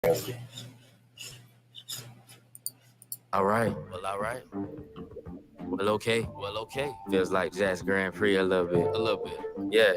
All right. Well, okay. Feels like Jazz Grand Prix a little bit. Yeah.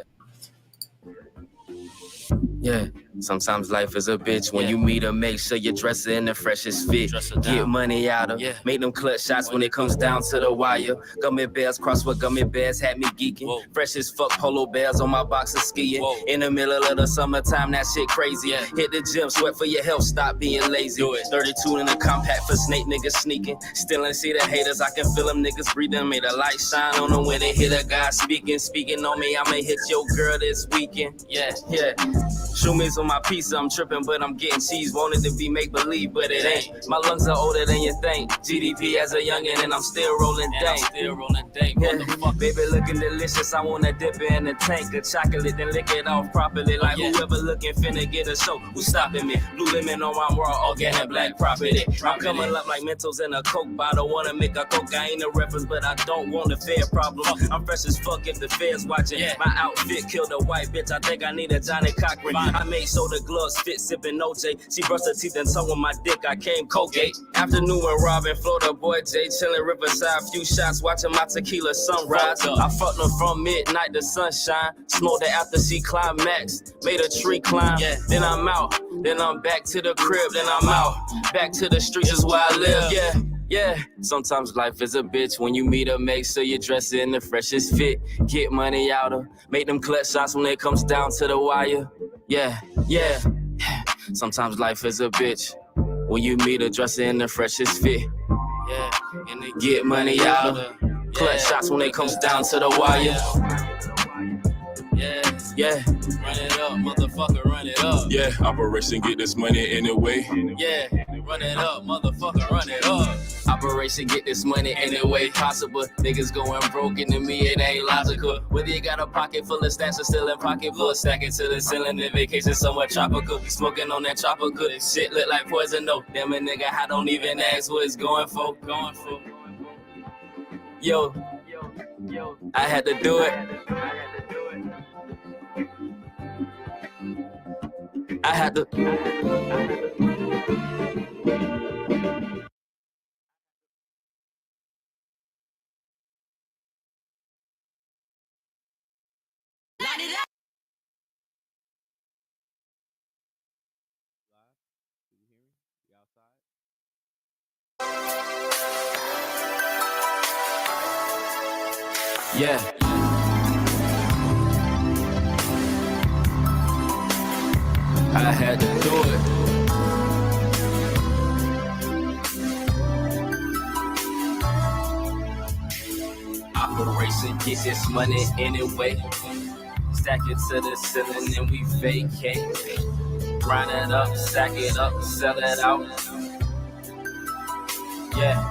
Sometimes life is a bitch. When you meet her, make sure you dress her in the freshest fit. Get money out of. Make them clutch shots when it comes down to the wire. Gummy bears, crossword gummy bears had me geeking. Fresh as fuck polo bears on my box of skiing. In the middle of the summertime, that shit crazy. Hit the gym, sweat for your health, stop being lazy. 32 in a compact for snake niggas sneaking. Still ain't see the haters, I can feel them niggas breathing. Made a light shine on them when they hit a guy speaking. Speaking on me, I'ma hit your girl this weekend. Yeah. Shoot me on my pizza, I'm tripping, but I'm getting cheese. Wanted to be make-believe, but it ain't. My lungs are older than you think. GDP as a youngin' and I'm still rolling dank. Baby looking delicious, I wanna dip it in the tank of chocolate, then lick it off properly. Like whoever looking finna get a show, who's stopping me? Blue lemon on my raw, organic black property. I'm coming up like Mentos in a Coke bottle. Wanna make a cocaine a reference, but I don't want a fair problem. I'm fresh as fuck if the feds watching. My outfit killed a white bitch, I think I need a Johnny Cochran. I made so the gloves fit, sipping OJ. She brushed her teeth and tongue with my dick, I came Colgate. Afternoon when Robin, Florida boy Jay, chilling Riverside, few shots, watching my tequila sunrise. I fucked her from midnight to sunshine, smoked her after she climaxed, made a tree climb. Then I'm out, then I'm back to the crib, then I'm out, back to the streets is where I live. Yeah, sometimes life is a bitch. When you meet her, make sure you dress in the freshest fit. Get money out of, make them clutch shots when it comes down to the wire. Yeah. Sometimes life is a bitch. When you meet her, dress in the freshest fit. And they get money out of, clutch shots when it comes down to the wire. Yeah, run it up, motherfucker, run it up. Yeah, operation get this money anyway. Yeah, run it up, motherfucker, run it up. Operation get this money any way possible. Niggas going broke, and to me it ain't logical. Whether you got a pocket full of stacks or still in pocketbook, stacking to the ceiling in vacation somewhere tropical. Smoking on that tropical, shit look like poison though. Damn a nigga, I don't even ask what it's going for. Yo, I had to do it. I had to. Yeah. I had to do it. Operation get this money anyway. Stack it to the ceiling and we vacate. Grind it up, stack it up, sell it out. Yeah.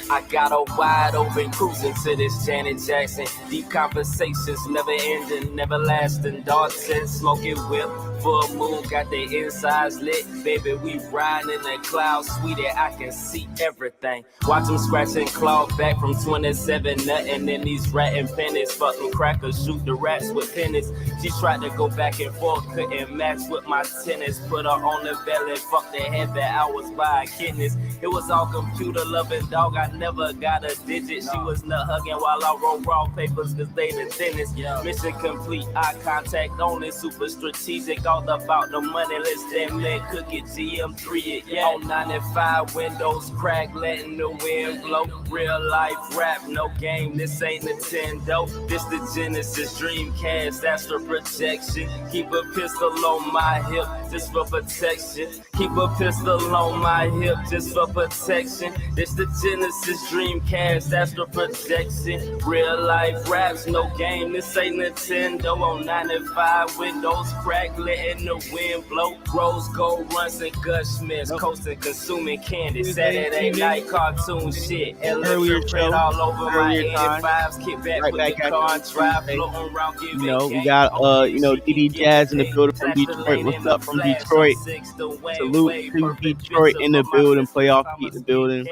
I got a wide open cruising to this Janet Jackson. Deep conversations, never ending, never lasting. Dark sense, smoking whip, full moon, got the insides lit. Baby, we riding in the clouds, sweetie, I can see everything. Watch them scratch and claw back from 27, nothing in these ratting pennies. Fuck them crackers, shoot the rats with pennies. She tried to go back and forth, couldn't match with my tennis. Put her on the belly, fuck the habit, I was buying kidneys. It was all computer loving, dog, I never got a digit. She was nut hugging while I wrote raw papers, cause they the thinnest. Mission complete, eye contact only, super strategic, all about the money. Let's damn let cook it, GM3 it, on 95 windows crack, letting the wind blow. Real life rap, no game, this ain't Nintendo. This the Genesis, Dreamcast, astral projection. Keep a pistol on my hip, just for protection. Keep a pistol on my hip, just for protection. This the Genesis, Dreamcast, astral projection. Real life raps, no game, this ain't Nintendo. On 95 windows crack, letting the wind blow. Rose gold runs and gushments, coasting, consuming candy. Saturday night cartoon shit. Electric print all over my 85s. Kick back with the car and drive, floating around, giving we got DD Jazz in the building from Detroit. What's up from Detroit? Salute to Detroit in the building. Playoff Heat in the building.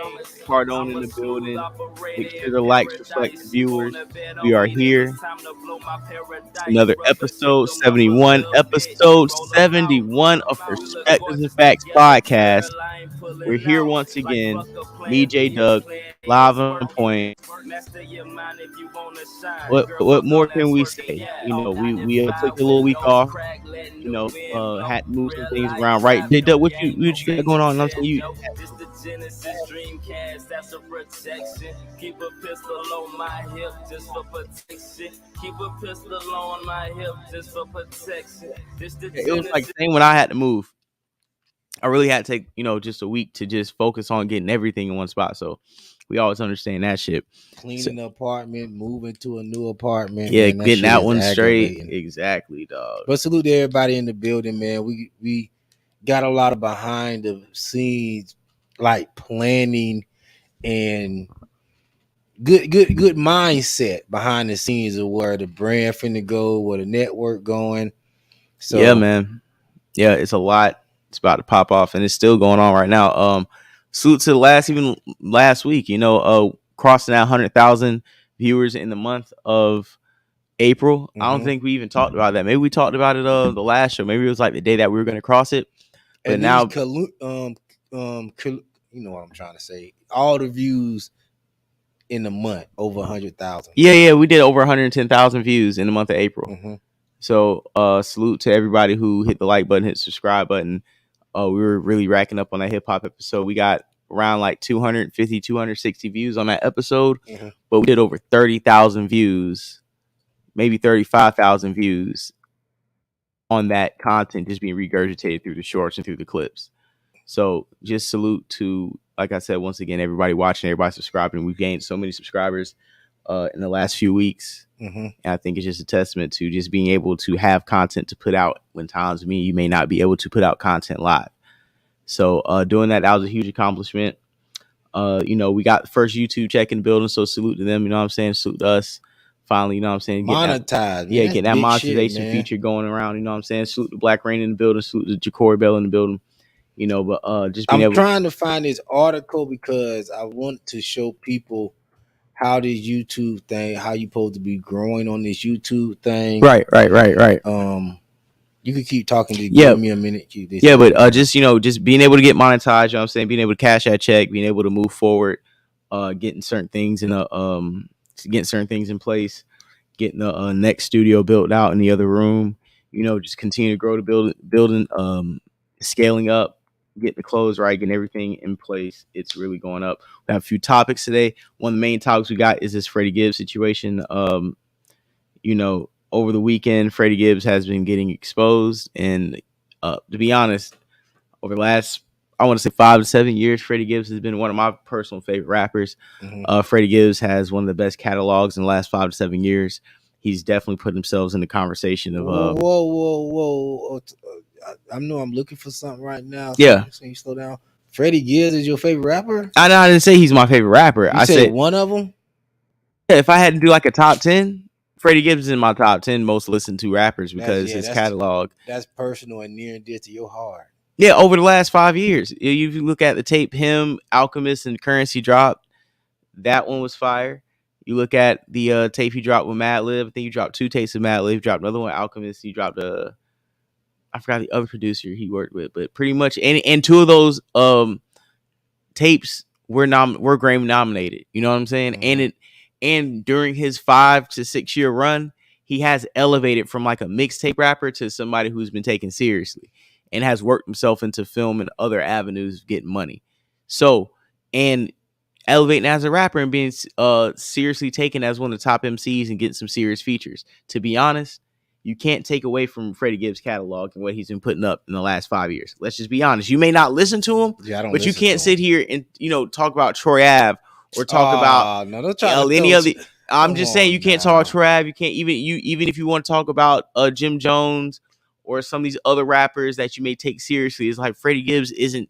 Pardon in the building. Make sure the likes reflect the viewers. We are here. Another episode, 71 episode. episode 71 of Perspectives and Facts podcast. We're here once again. Me, J Doug, live on point. What more can we say? We took a little week off. Had to move some things around. Right, J Doug, what you got going on? I'm saying you. This the Genesis Dreamcast, that's a protection. Keep a pistol on my hip just for protection. Keep a pistol on my hip just for protection. It was like the same when I had to move. I really had to take, just a week to just focus on getting everything in one spot. So we always understand that shit. Cleaning the apartment, moving to a new apartment. Yeah, man, getting that one straight. Exactly, dog. But salute to everybody in the building, man. We got a lot of behind the scenes, like planning and good mindset behind the scenes of where the brand finna go, where the network going. So yeah, man. Yeah, it's a lot. It's about to pop off, and it's still going on right now. Salute to last week, crossing that 100,000 viewers in the month of April. I don't think we even talked about that. Maybe we talked about it the last show. Maybe it was like the day that we were going to cross it. But and now, you know what I'm trying to say. All the views in the month over 100,000. Yeah, we did over 110,000 views in the month of April. So salute to everybody who hit the like button, hit the subscribe button. We were really racking up on that hip hop episode. We got around like 250, 260 views on that episode, but we did over 30,000 views, maybe 35,000 views on that content just being regurgitated through the shorts and through the clips. So just salute to, like I said, once again, everybody watching, everybody subscribing. We've gained so many subscribers in the last few weeks. And I think it's just a testament to just being able to have content to put out when times you may not be able to put out content live. So doing that was a huge accomplishment. We got the first YouTube check in the building, so salute to them. You know what I'm saying? Salute to us. Finally, you know what I'm saying? Monetized. Getting that monetization feature going around. You know what I'm saying? Salute to Black Rain in the building. Salute to Jacory Bell in the building. But just being trying to find this article because I want to show people how this YouTube thing, how you supposed to be growing on this YouTube thing. Right. You could keep talking to give me a minute. But just being able to get monetized, you know what I'm saying? Being able to cash that check, being able to move forward, getting certain things getting certain things in place, getting the next studio built out in the other room, just continue to grow the building, scaling up, getting the clothes right, getting everything in place. It's really going up. We have a few topics today. One of the main topics we got is this Freddie Gibbs situation. Over the weekend, Freddie Gibbs has been getting exposed. And to be honest, over the last, I want to say 5 to 7 years, Freddie Gibbs has been one of my personal favorite rappers. Freddie Gibbs has one of the best catalogs in the last 5 to 7 years. He's definitely put himself in the conversation of... Whoa. I know I'm looking for something right now. Yeah. So you slow down. Freddie Gibbs is your favorite rapper? I didn't say he's my favorite rapper. I said one of them? Yeah, if I had to do like a top 10, Freddie Gibbs is in my top 10 most listened to rappers because his catalog. That's personal and near and dear to your heart. Yeah, over the last 5 years. If you look at the tape, him, Alchemist, and Currency dropped, that one was fire. You look at the tape he dropped with Madlib. I think he dropped 2 tapes with Madlib. He dropped another one, Alchemist. He dropped I forgot the other producer he worked with, but pretty much, and 2 of those tapes were Grammy nominated. You know what I'm saying? And during his 5 to 6 year run, he has elevated from like a mixtape rapper to somebody who's been taken seriously and has worked himself into film and other avenues of getting money. So, and elevating as a rapper and being seriously taken as one of the top MCs and getting some serious features. To be honest, you can't take away from Freddie Gibbs' catalog and what he's been putting up in the last 5 years. Let's just be honest. You may not listen to him, but you can't sit here and talk about Troy Ave or talk about any other. I'm just saying you can't talk about Troy Ave. You can't even if you want to talk about Jim Jones or some of these other rappers that you may take seriously. It's like Freddie Gibbs isn't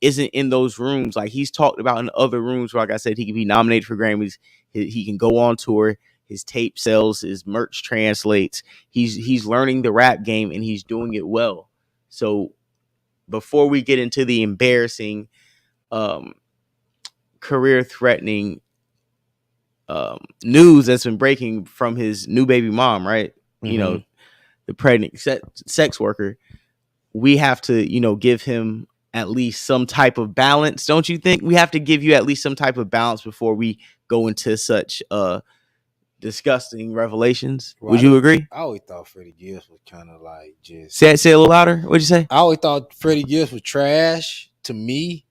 in those rooms. Like he's talked about in other rooms where, like I said, he can be nominated for Grammys. He can go on tour. His tape sells, his merch translates. He's learning the rap game and he's doing it well. So before we get into the embarrassing, career-threatening news that's been breaking from his new baby mom, right? The the pregnant sex worker, we have to, give him at least some type of balance. Don't you think we have to give you at least some type of balance before we go into such disgusting revelations? Well, Would you agree? I always thought Freddie Gibbs was kind of like just. Say it a little louder. What'd you say? I always thought Freddie Gibbs was trash to me,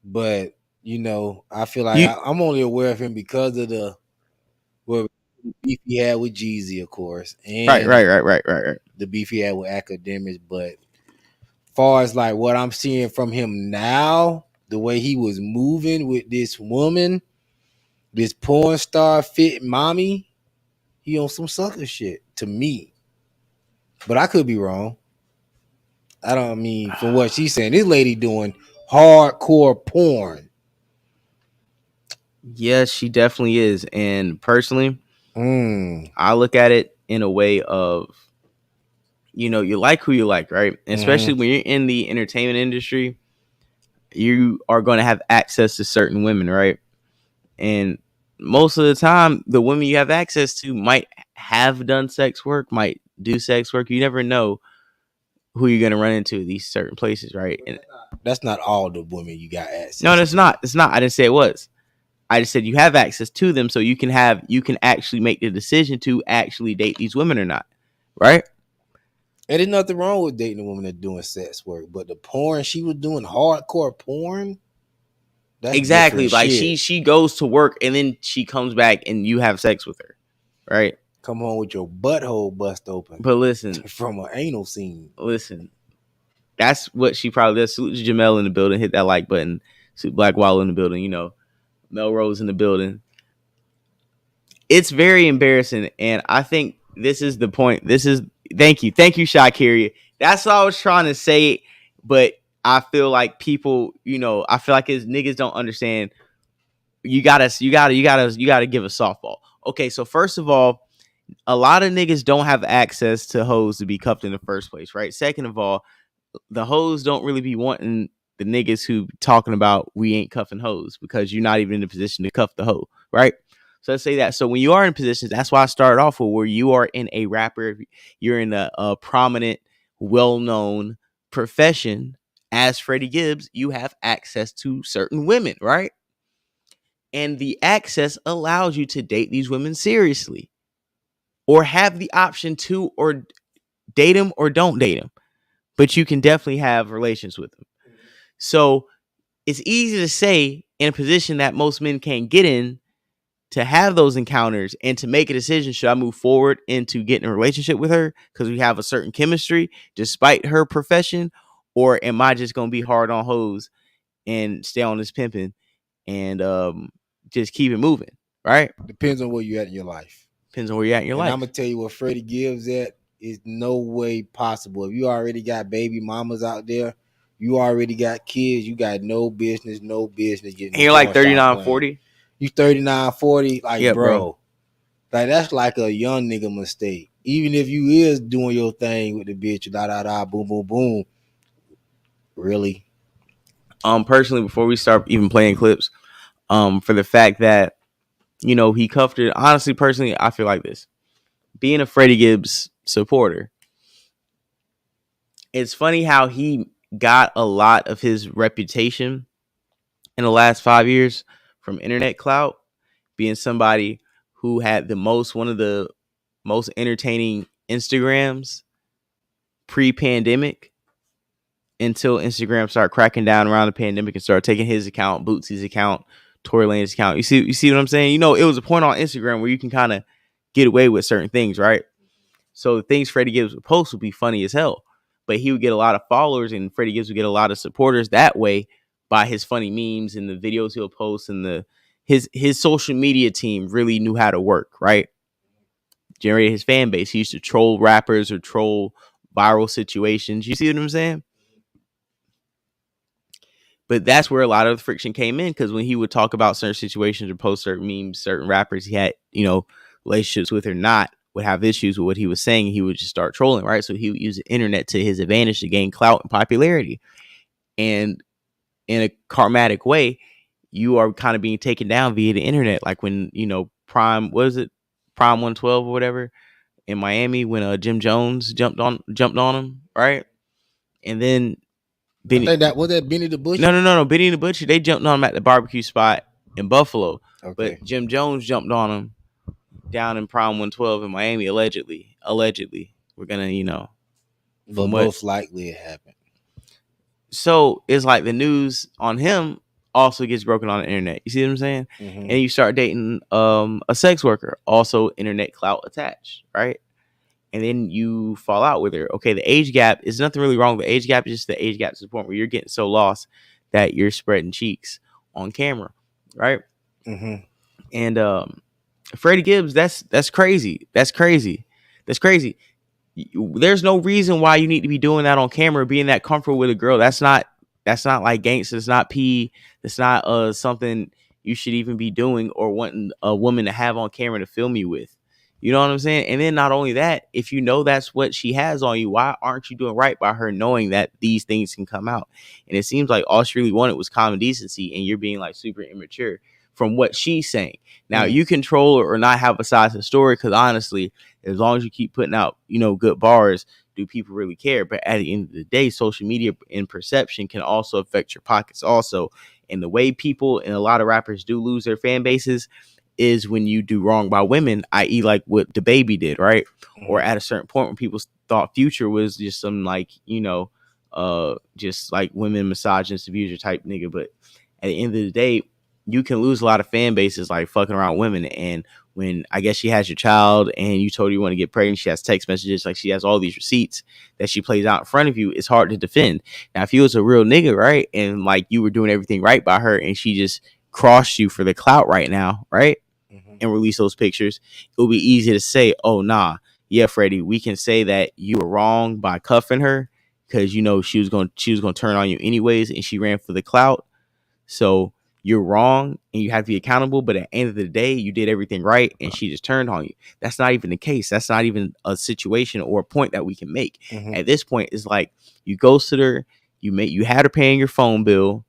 but I feel like I'm only aware of him because of the beef he had with Jeezy, of course, and Right. the beef he had with Akademiks. But far as like what I'm seeing from him now, the way he was moving with this woman, this porn star fit mommy, he on some sucker shit to me. But I could be wrong. I don't mean from what she's saying. This lady doing hardcore porn. Yes, she definitely is. And personally, I look at it in a way of, you like who you like, right? Especially when you're in the entertainment industry, you are going to have access to certain women, right? And most of the time, the women you have access to might have done sex work, might do sex work. You never know who you're going to run into these certain places, right? And that's not all the women you got access. No, that's not. It's not. I didn't say it was. I just said you have access to them, so you can actually make the decision to actually date these women or not, right? And there's nothing wrong with dating a woman that's doing sex work, but the porn she was doing, hardcore porn. That's exactly. Like shit. she goes to work and then she comes back and you have sex with her, right? Come home with your butthole bust open. But listen, from an anal scene. Listen, that's what she probably does. Salute to Jamel in the building. Hit that like button. Salute Black Wallow in the building. Melrose in the building. It's very embarrassing, and I think this is the point. Thank you, Shakira. That's what I was trying to say, but I feel like people, I feel like niggas don't understand. You gotta give a softball. Okay, so first of all, a lot of niggas don't have access to hoes to be cuffed in the first place, right? Second of all, the hoes don't really be wanting the niggas who talking about we ain't cuffing hoes because you're not even in the position to cuff the hoe, right? So let's say that. So when you are in positions, that's why I started off with where you are in a rapper, you're in a prominent, well-known profession as Freddie Gibbs, you have access to certain women, right? And the access allows you to date these women seriously or have the option to or date them or don't date them. But you can definitely have relations with them. So it's easy to say in a position that most men can't get in to have those encounters and to make a decision. Should I move forward into getting a relationship with her because we have a certain chemistry despite her profession? Or am I just going to be hard on hoes and stay on this pimping and just keep it moving? Right? Depends on where you're at in your life. Depends on where you're at in your life. I'm going to tell you what Freddie Gibbs at is no way possible. If you already got baby mamas out there, you already got kids, you got no business getting. And you're like 39, 40? You 39, 40, like, yeah, bro. Like, that's like a young nigga mistake. Even if you is doing your thing with the bitch, boom, boom, boom. Really? Personally, before we start even playing clips, for the fact that, he cuffed her. Honestly, personally, I feel like this. Being a Freddie Gibbs supporter, it's funny how he got a lot of his reputation in the last 5 years from internet clout, being somebody who had one of the most entertaining Instagrams pre-pandemic until Instagram started cracking down around the pandemic and started taking his account, Bootsy's account, Tory Lane's account. You see what I'm saying? It was a point on Instagram where you can kind of get away with certain things, right? So the things Freddie Gibbs would post would be funny as hell, but he would get a lot of followers and Freddie Gibbs would get a lot of supporters that way by his funny memes and the videos he'll post, and his social media team really knew how to work, right? Generated his fan base. He used to troll rappers or troll viral situations. You see what I'm saying? But that's where a lot of the friction came in, because when he would talk about certain situations or post certain memes, certain rappers he had, relationships with or not, would have issues with what he was saying, he would just start trolling, right? So he would use the internet to his advantage to gain clout and popularity. And in a karmatic way, you are kind of being taken down via the internet. Like when, Prime 112 or whatever, in Miami when Jim Jones jumped on him, right? And then I think that was that Benny the Butcher. No. Benny the Butcher, they jumped on him at the barbecue spot in Buffalo. Okay. But Jim Jones jumped on him down in Prime 112 in Miami, allegedly. We're gonna, but most likely it happened. So it's like the news on him also gets broken on the internet. You see what I'm saying? Mm-hmm. And you start dating a sex worker, also internet clout attached, right? And then you fall out with her. Okay, the age gap is nothing really wrong with the age gap. It's just the age gap to the point where you're getting so lost that you're spreading cheeks on camera, right? Mm-hmm. And Freddie Gibbs, that's crazy. That's crazy. There's no reason why you need to be doing that on camera, being that comfortable with a girl. That's not like gangster. It's not P. It's not something you should even be doing or wanting a woman to have on camera to film you with. You know what I'm saying? And then not only that, if you know that's what she has on you, why aren't you doing right by her knowing that these things can come out? And it seems like all she really wanted was common decency, and you're being like super immature from what she's saying. Now, you control or not have a side to the story, because honestly, as long as you keep putting out, good bars, do people really care? But at the end of the day, social media and perception can also affect your pockets also. And the way people and a lot of rappers do lose their fan bases is when you do wrong by women, i.e. like what the baby did, right? Mm-hmm. Or at a certain point when people thought Future was just some like, just like women misogynist abuser type nigga. But at the end of the day, you can lose a lot of fan bases like fucking around women. And when I guess she has your child and you told her you want to get pregnant, she has text messages, like she has all these receipts that she plays out in front of you. It's hard to defend. Now, if you was a real nigga, right, and like you were doing everything right by her and she just crossed you for the clout right now, right, and release those pictures, it would be easy to say, oh, nah, yeah, Freddie, we can say that you were wrong by cuffing her because, she was going to turn on you anyways and she ran for the clout. So you're wrong and you have to be accountable. But at the end of the day, you did everything right and she just turned on you. That's not even the case. That's not even a situation or a point that we can make. At this point, it's like you ghosted her. You had her paying your phone bill.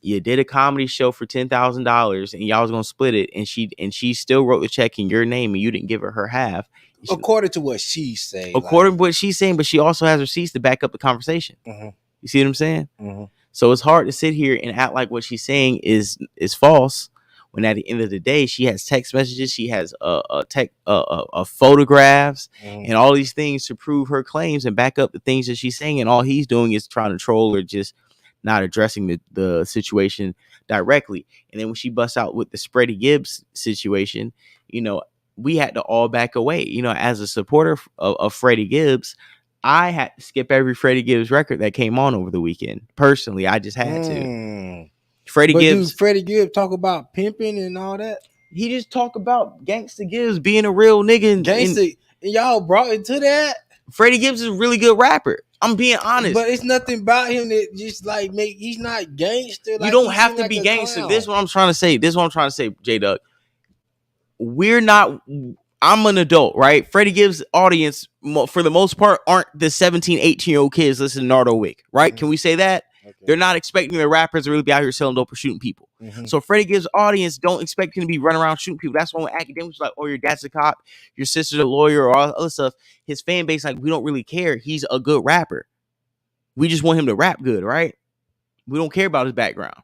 You did a comedy show for $10,000 and y'all was gonna split it, and she still wrote the check in your name and you didn't give her half. According to what she's saying. According to what she's saying, but she also has receipts to back up the conversation. You see what I'm saying? So it's hard to sit here and act like what she's saying is false when at the end of the day she has text messages, she has photographs and all these things to prove her claims and back up the things that she's saying. And all he's doing is trying to troll or just not addressing the situation directly. And then when she busts out with the Freddie Gibbs situation, we had to all back away. As a supporter of Freddie Gibbs, I had to skip every Freddie Gibbs record that came on over the weekend. Personally, I just had to. Freddie Gibbs talk about pimping and all that? He just talk about Gangsta Gibbs being a real nigga. And y'all brought it to that? Freddie Gibbs is a really good rapper. I'm being honest. But it's nothing about him that just like he's not gangster. You don't have to be gangster. This is what I'm trying to say. J-Duck. I'm an adult, right? Freddie Gibbs' audience, for the most part, aren't the 17, 18-year-old kids listening to Nardo Wick, right? Can we say that? Okay. They're not expecting the rappers to really be out here selling dope or shooting people. So Freddie Gibbs' audience don't expect him to be running around shooting people. That's why when Akademiks like, oh, your dad's a cop, your sister's a lawyer, or all that other stuff, his fan base, like, we don't really care. He's a good rapper. We just want him to rap good, right? We don't care about his background.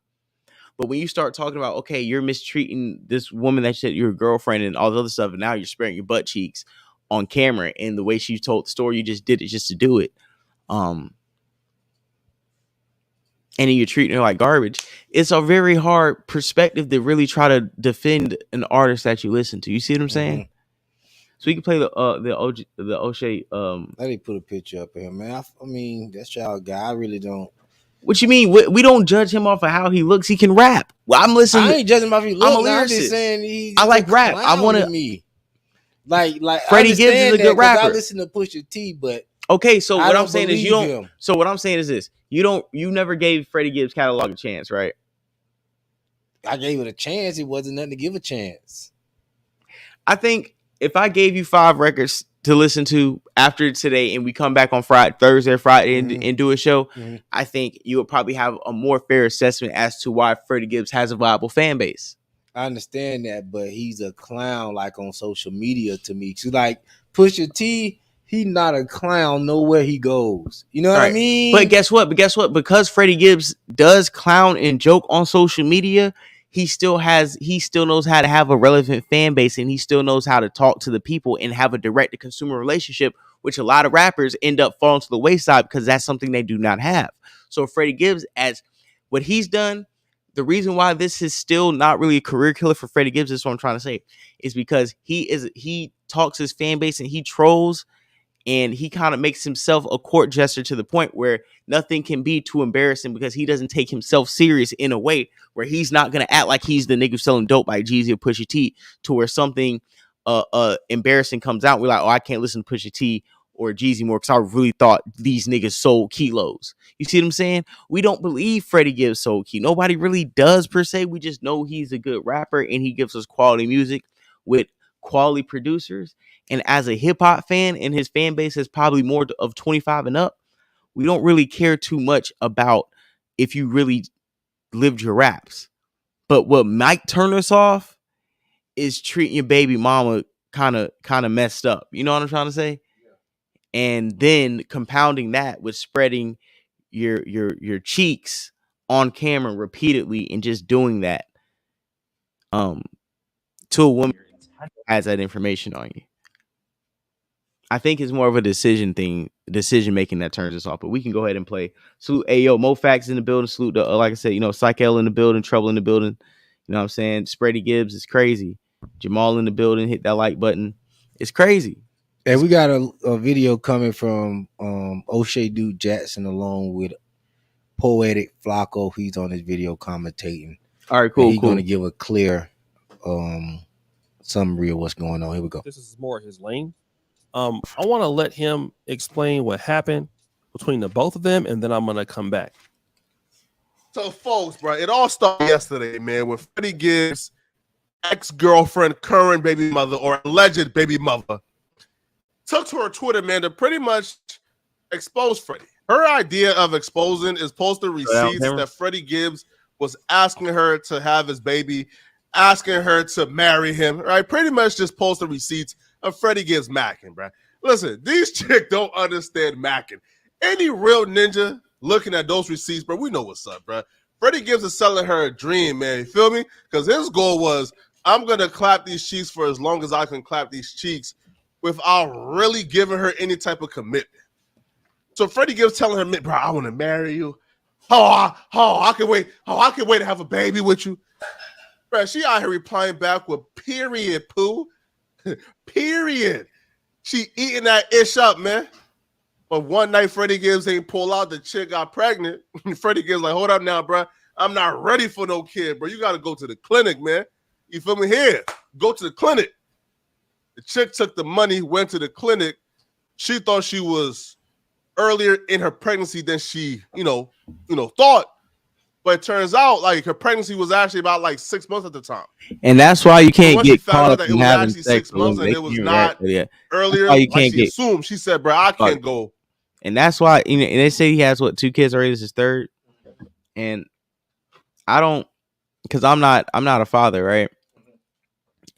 But when you start talking about, okay, you're mistreating this woman that said you're a girlfriend and all the other stuff, and now you're sparing your butt cheeks on camera, and the way she told the story, you just did it just to do it. And then you're treating her like garbage. It's a very hard perspective to really try to defend an artist that you listen to. You see what I'm saying? So we can play the O'Shea. Let me put a picture up here, man. I mean, that's y'all guy. I really don't. What you mean? We don't judge him off of how he looks. He can rap. Well, I'm listening. I ain't judging him off how he looks. I'm just saying I like rap. I want to. Like Freddie Gibbs is a good rapper. I listen to Pusha T, but okay. So what I'm saying is you don't. Him. So what I'm saying is this: you never gave Freddie Gibbs catalog a chance, right? I gave it a chance. It wasn't nothing to give a chance. I think if I gave you 5 records to listen to after today and we come back on Thursday or Friday and do a show, I think you would probably have a more fair assessment as to why Freddie Gibbs has a viable fan base. I understand that, but he's a clown like on social media to me. So like Pusha T, he not a clown nowhere he goes. You know what I mean? But guess what? Because Freddie Gibbs does clown and joke on social media, he still knows how to have a relevant fan base, and he still knows how to talk to the people and have a direct to consumer relationship, which a lot of rappers end up falling to the wayside because that's something they do not have. So Freddie Gibbs, as what he's done, the reason why this is still not really a career killer for Freddie Gibbs, is what I'm trying to say, is because he talks his fan base and he trolls, and he kind of makes himself a court jester to the point where nothing can be too embarrassing, because he doesn't take himself serious in a way where he's not going to act like he's the nigga selling dope by Jeezy or Pusha T, to where something embarrassing comes out. We're like, oh, I can't listen to Pusha T or Jeezy more because I really thought these niggas sold kilos. You see what I'm saying? We don't believe Freddie Gibbs sold kilos. Nobody really does per se. We just know he's a good rapper and he gives us quality music with quality producers. And as a hip hop fan, and his fan base is probably more of 25 and up, we don't really care too much about if you really lived your raps. But what might turn us off is treating your baby mama kind of messed up. You know what I'm trying to say? Yeah. And then compounding that with spreading your cheeks on camera repeatedly and just doing that to a woman who has that information on you. I think it's more of a decision making that turns us off. But we can go ahead and play. Salute Ayo, Mofax in the building. Salute the, like I said, Psychel in the building, Trouble in the building. You know what I'm saying? Freddie Gibbs is crazy. Jamal in the building. Hit that like button. It's crazy. And we got a video coming from O'Shea Dude Jackson along with Poetic Flacco. He's on this video commentating. All right, cool. He's going to give a clear summary of what's going on. Here we go. This is more his lane. I want to let him explain what happened between the both of them, and then I'm going to come back. So, folks, bro, it all started yesterday, man, with Freddie Gibbs' ex-girlfriend, current baby mother, or alleged baby mother, took to her Twitter, man, to pretty much expose Freddie. Her idea of exposing is posting receipts that Freddie Gibbs was asking her to have his baby, asking her to marry him, right? Pretty much just posting receipts of Freddie Gibbs macking, bro. Listen, these chicks don't understand macking. Any real ninja looking at those receipts, bro, we know what's up, bro. Freddie Gibbs is selling her a dream, man. You feel me? Because his goal was, I'm going to clap these cheeks for as long as I can clap these cheeks without really giving her any type of commitment. So Freddie Gibbs telling her, bro, I want to marry you. I can wait. I can wait to have a baby with you. Bro, she out here replying back with period, poo. Period. She eating that ish up, man. But one night Freddie Gibbs ain't pull out, the chick got pregnant. Freddie Gibbs like, hold up now, bro. I'm not ready for no kid, bro. You got to go to the clinic, man. You feel me? Here, go to the clinic. The chick took the money, went to the clinic. She thought she was earlier in her pregnancy than she, thought. But it turns out like her pregnancy was actually about like 6 months at the time. And that's why you can't get caught up that in it was having actually sex 6 months and it was not earlier. You can't she assumed. She said, bro, I can't go. And that's why, and they say he has 2 kids already. This is third. And I don't, because I'm not a father, right?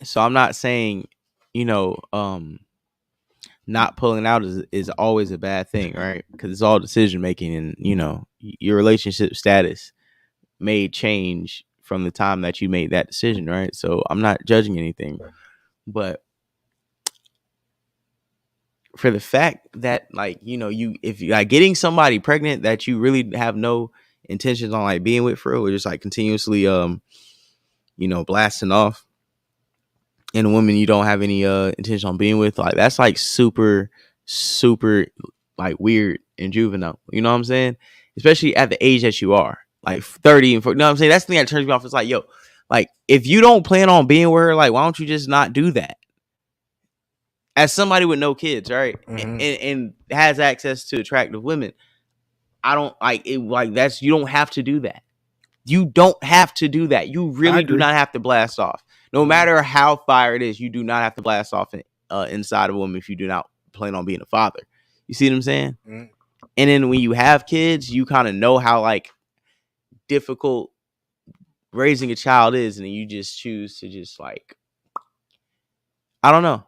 So I'm not saying, not pulling out is always a bad thing, right? Because it's all decision making, and your relationship status may change from the time that you made that decision, right? So I'm not judging anything, but for the fact that if you like getting somebody pregnant that you really have no intentions on like being with for real, or just like continuously blasting off, and a woman you don't have any intention on being with, like that's like super like weird and juvenile. You know what I'm saying? Especially at the age that you are, like 30 and 40. You know what I'm saying? That's the thing that turns me off. It's like, yo, like if you don't plan on being with her, like why don't you just not do that? As somebody with no kids, right, and has access to attractive women, I don't like it. Like that's, you don't have to do that. You don't have to do that. You really do not have to blast off. No matter how fire it is, you do not have to blast off inside of a woman if you do not plan on being a father. You see what I'm saying? Mm-hmm. And then when you have kids, you kind of know how like difficult raising a child is, and then you just choose to just like, I don't know.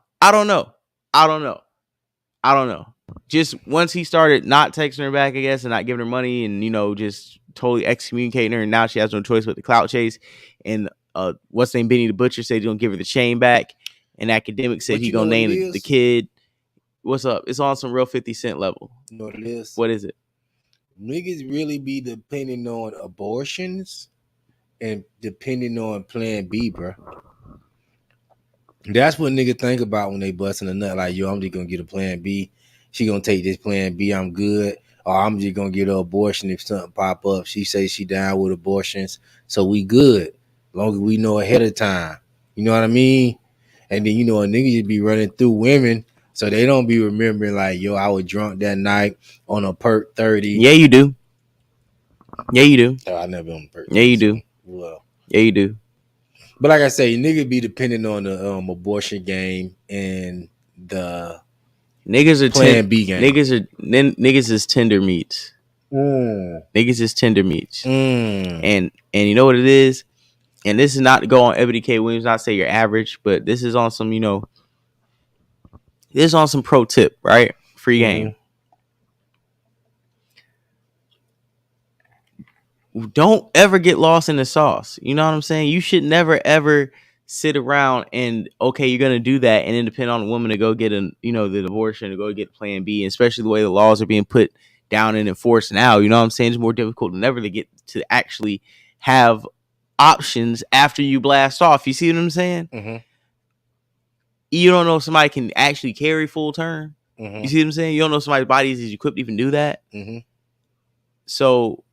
Just once he started not texting her back, I guess, and not giving her money, and just totally excommunicating her, and now she has no choice but the clout chase. And what's name Benny the Butcher said he's gonna give her the chain back, and Akademiks said he's gonna name the kid. What's up? It's on some real 50 Cent level. You know what it is? What is it? Niggas really be depending on abortions and depending on Plan B, bro. That's what niggas think about when they busting a nut. Like, yo, I'm just gonna get a Plan B. She gonna take this Plan B. I'm good. Or I'm just gonna get an abortion if something pop up. She say she down with abortions, so we good. As long as we know ahead of time. You know what I mean? And then a nigga just be running through women, so they don't be remembering like, yo, I was drunk that night on a perk 30. Yeah, you do. Oh, I never on perk. Yeah, you do. Well, yeah, you do. But like I say, nigga be depending on the abortion game and the niggas are Plan B game. Niggas is tender meats. Niggas is tender meats. And you know what it is? And this is not to go on Ebony K Williams, not say you're average, but this is on some, this is on some pro tip, right? Free game. Don't ever get lost in the sauce. You know what I'm saying? You should never ever sit around and you're gonna do that and then depend on a woman to go get the abortion, to go get Plan B, especially the way the laws are being put down and enforced now. You know what I'm saying? It's more difficult than ever to get to actually have options after you blast off. You see what I'm saying? Mm-hmm. You don't know if somebody can actually carry full term. Mm-hmm. You see what I'm saying? You don't know if somebody's body is equipped to even do that. Mm-hmm. So,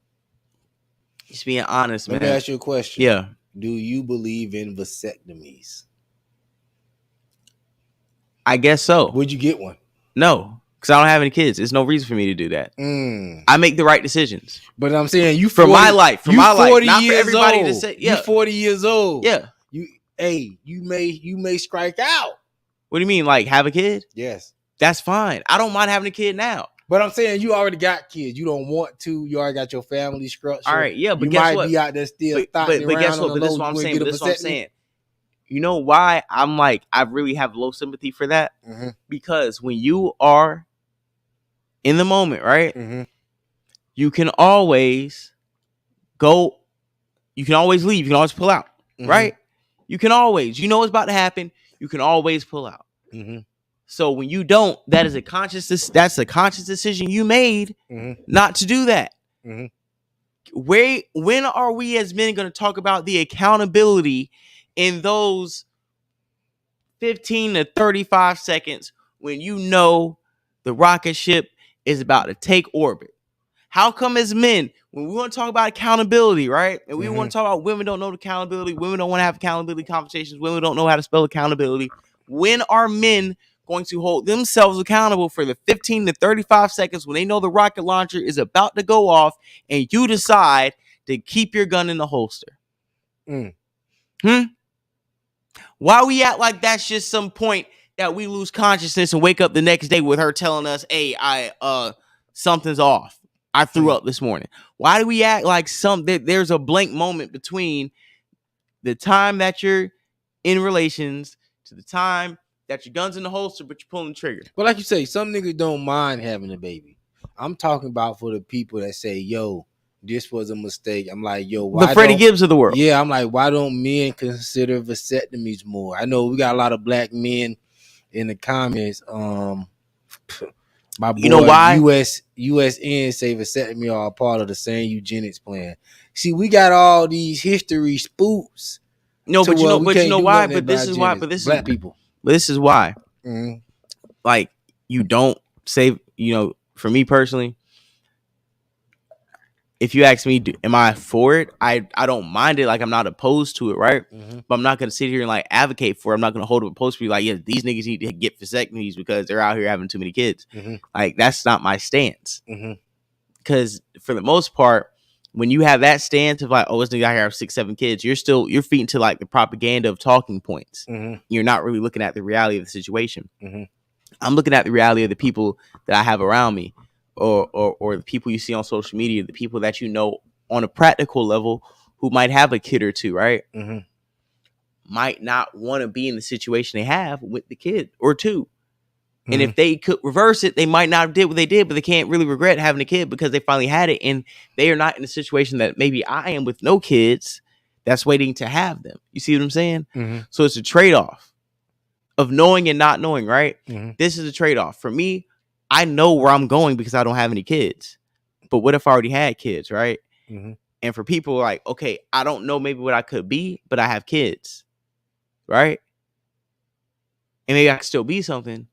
just being honest, man. Let me ask you a question. Yeah. Do you believe in vasectomies? I guess so. Would you get one? No, because I don't have any kids. There's no reason for me to do that. I make the right decisions. But I'm saying you for my life, not for everybody to say. Yeah, you 40 years old. Yeah. You may strike out. What do you mean, like have a kid? Yes. That's fine. I don't mind having a kid now. But I'm saying you already got kids. You don't want to. You already got your family structure. All right, yeah, but you guess might what? be out there still. But guess what? But this is what I'm saying. This is what I'm saying. You know why I'm like I really have low sympathy for that? Mm-hmm. Because when you are in the moment, right? Mm-hmm. You can always go. You can always leave. You can always pull out, right? You can always. You know what's about to happen. You can always pull out. Mm-hmm. So when you don't, that's a conscious decision you made not to do that. When are we as men going to talk about the accountability in those 15 to 35 seconds when you know the rocket ship is about to take orbit? How come as men, when we want to talk about accountability, right? And we want to talk about women don't know accountability, women don't want to have accountability conversations, women don't know how to spell accountability. When are men going to hold themselves accountable for the 15 to 35 seconds when they know the rocket launcher is about to go off and you decide to keep your gun in the holster? Why we act like that's just some point that we lose consciousness and wake up the next day with her telling us, hey, something's off. I threw up this morning. Why do we act like there's a blank moment between the time that you're in relations to the time that your gun's in the holster, but you're pulling the trigger? But like you say, some niggas don't mind having a baby. I'm talking about for the people that say, yo, this was a mistake. I'm like, yo, why the Freddie Gibbs of the world. Yeah, I'm like, why don't men consider vasectomies more? I know we got a lot of black men in the comments. My boy, you know why? USN say vasectomy are a part of the same eugenics plan. See, we got all these history spooks. No, but you know why? But this is why. Black people. But this is why. Like, you don't say, for me personally, if you ask me, am I for it? I don't mind it. Like, I'm not opposed to it, right? But I'm not going to sit here and like advocate for it. I'm not going to hold up a post to be like, yeah, these niggas need to get vasectomies because they're out here having too many kids. Like, that's not my stance. Because for the most part, when you have that stance of like, oh, this nigga out here have 6-7 kids, you're feeding to like the propaganda of talking points. You're not really looking at the reality of the situation. I'm looking at the reality of the people that I have around me, or the people you see on social media, the people that you know on a practical level who might have a kid or two, right? Mm-hmm. Might not want to be in the situation they have with the kid or two. And Mm-hmm. if they could reverse it, they might not have did what they did, but they can't really regret having a kid because they finally had it. And they are not in a situation that maybe I am with no kids that's waiting to have them. You see what I'm saying? Mm-hmm. So it's a trade-off of knowing and not knowing, right? Mm-hmm. This is a trade-off. For me, I know where I'm going because I don't have any kids. But what if I already had kids, right? Mm-hmm. And for people like, okay, I don't know maybe what I could be, but I have kids, right? And maybe I could still be something,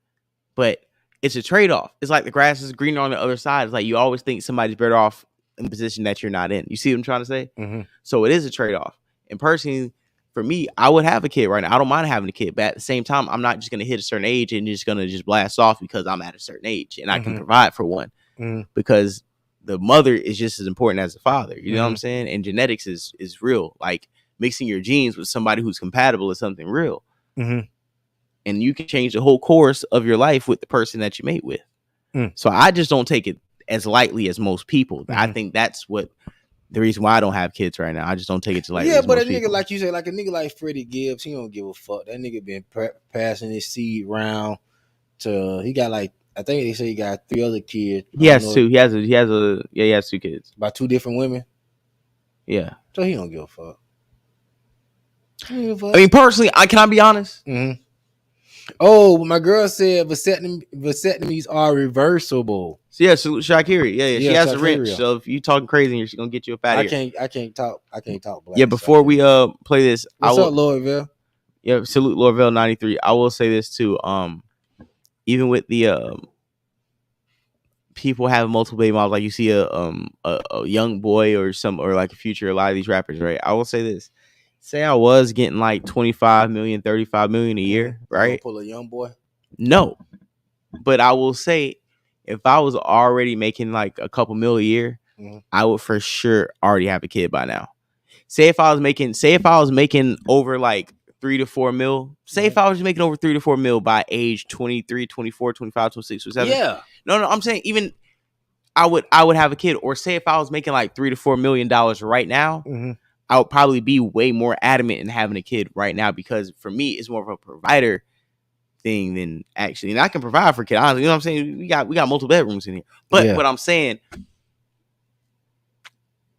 but it's a trade-off. It's like the grass is greener on the other side. It's like you always think somebody's better off in the position that you're not in. You see what I'm trying to say? Mm-hmm. So it is a trade-off. And personally, for me, I would have a kid right now. I don't mind having a kid, but at the same time, I'm not just going to hit a certain age and just going to just blast off because I'm at a certain age and I can provide for one. Mm-hmm. Because the mother is just as important as the father. You know what I'm Mhm. saying? And genetics is real. Like mixing your genes with somebody who's compatible is something real. Mm-hmm. And you can change the whole course of your life with the person that you mate with. Mm. So I just don't take it as lightly as most people. I Mhm. think that's what the reason why I don't have kids right now. I just don't take it to lightly. Yeah, as but a most nigga people. like you say, like a nigga like Freddie Gibbs, he don't give a fuck. That nigga been passing his seed round to. He got like, I think they say he got 3 other kids. He I has don't two. know, He has 2 kids. by 2 different women. Yeah. So he don't give a fuck. He don't give a fuck. I mean, personally, can I be honest? Mm-hmm. Oh, my girl said vasectomies are reversible. So yeah, so Shakira, yeah, she Yeah, has a wrench. Shakira. So if you talking crazy, she's gonna get you up out of here. I can't talk black. Yeah, before we play this, What's I will. up, Louisville? Yeah, salute Lorville 93. I will say this too. Even with the people having multiple baby moms, like you see a young boy or like a future, a lot of these rappers, right? I will say this. Say I was getting like 25 million, 35 million a year, right? Pull a young boy. No. But I will say if I was already making like a couple mil a year, Mhm. I would for sure already have a kid by now. Say if I was making over like 3 to 4 mil, say if I was making over 3 to 4 mil by age 23, 24, 25, 26, 27. Yeah. No, I'm saying even I would have a kid. Or say if I was making like $3 to $4 million right now, Mm-hmm. I would probably be way more adamant in having a kid right now because for me, it's more of a provider thing than actually. And I can provide for a kid, honestly. You know what I'm saying? We got multiple bedrooms in here. But Yeah. what I'm saying,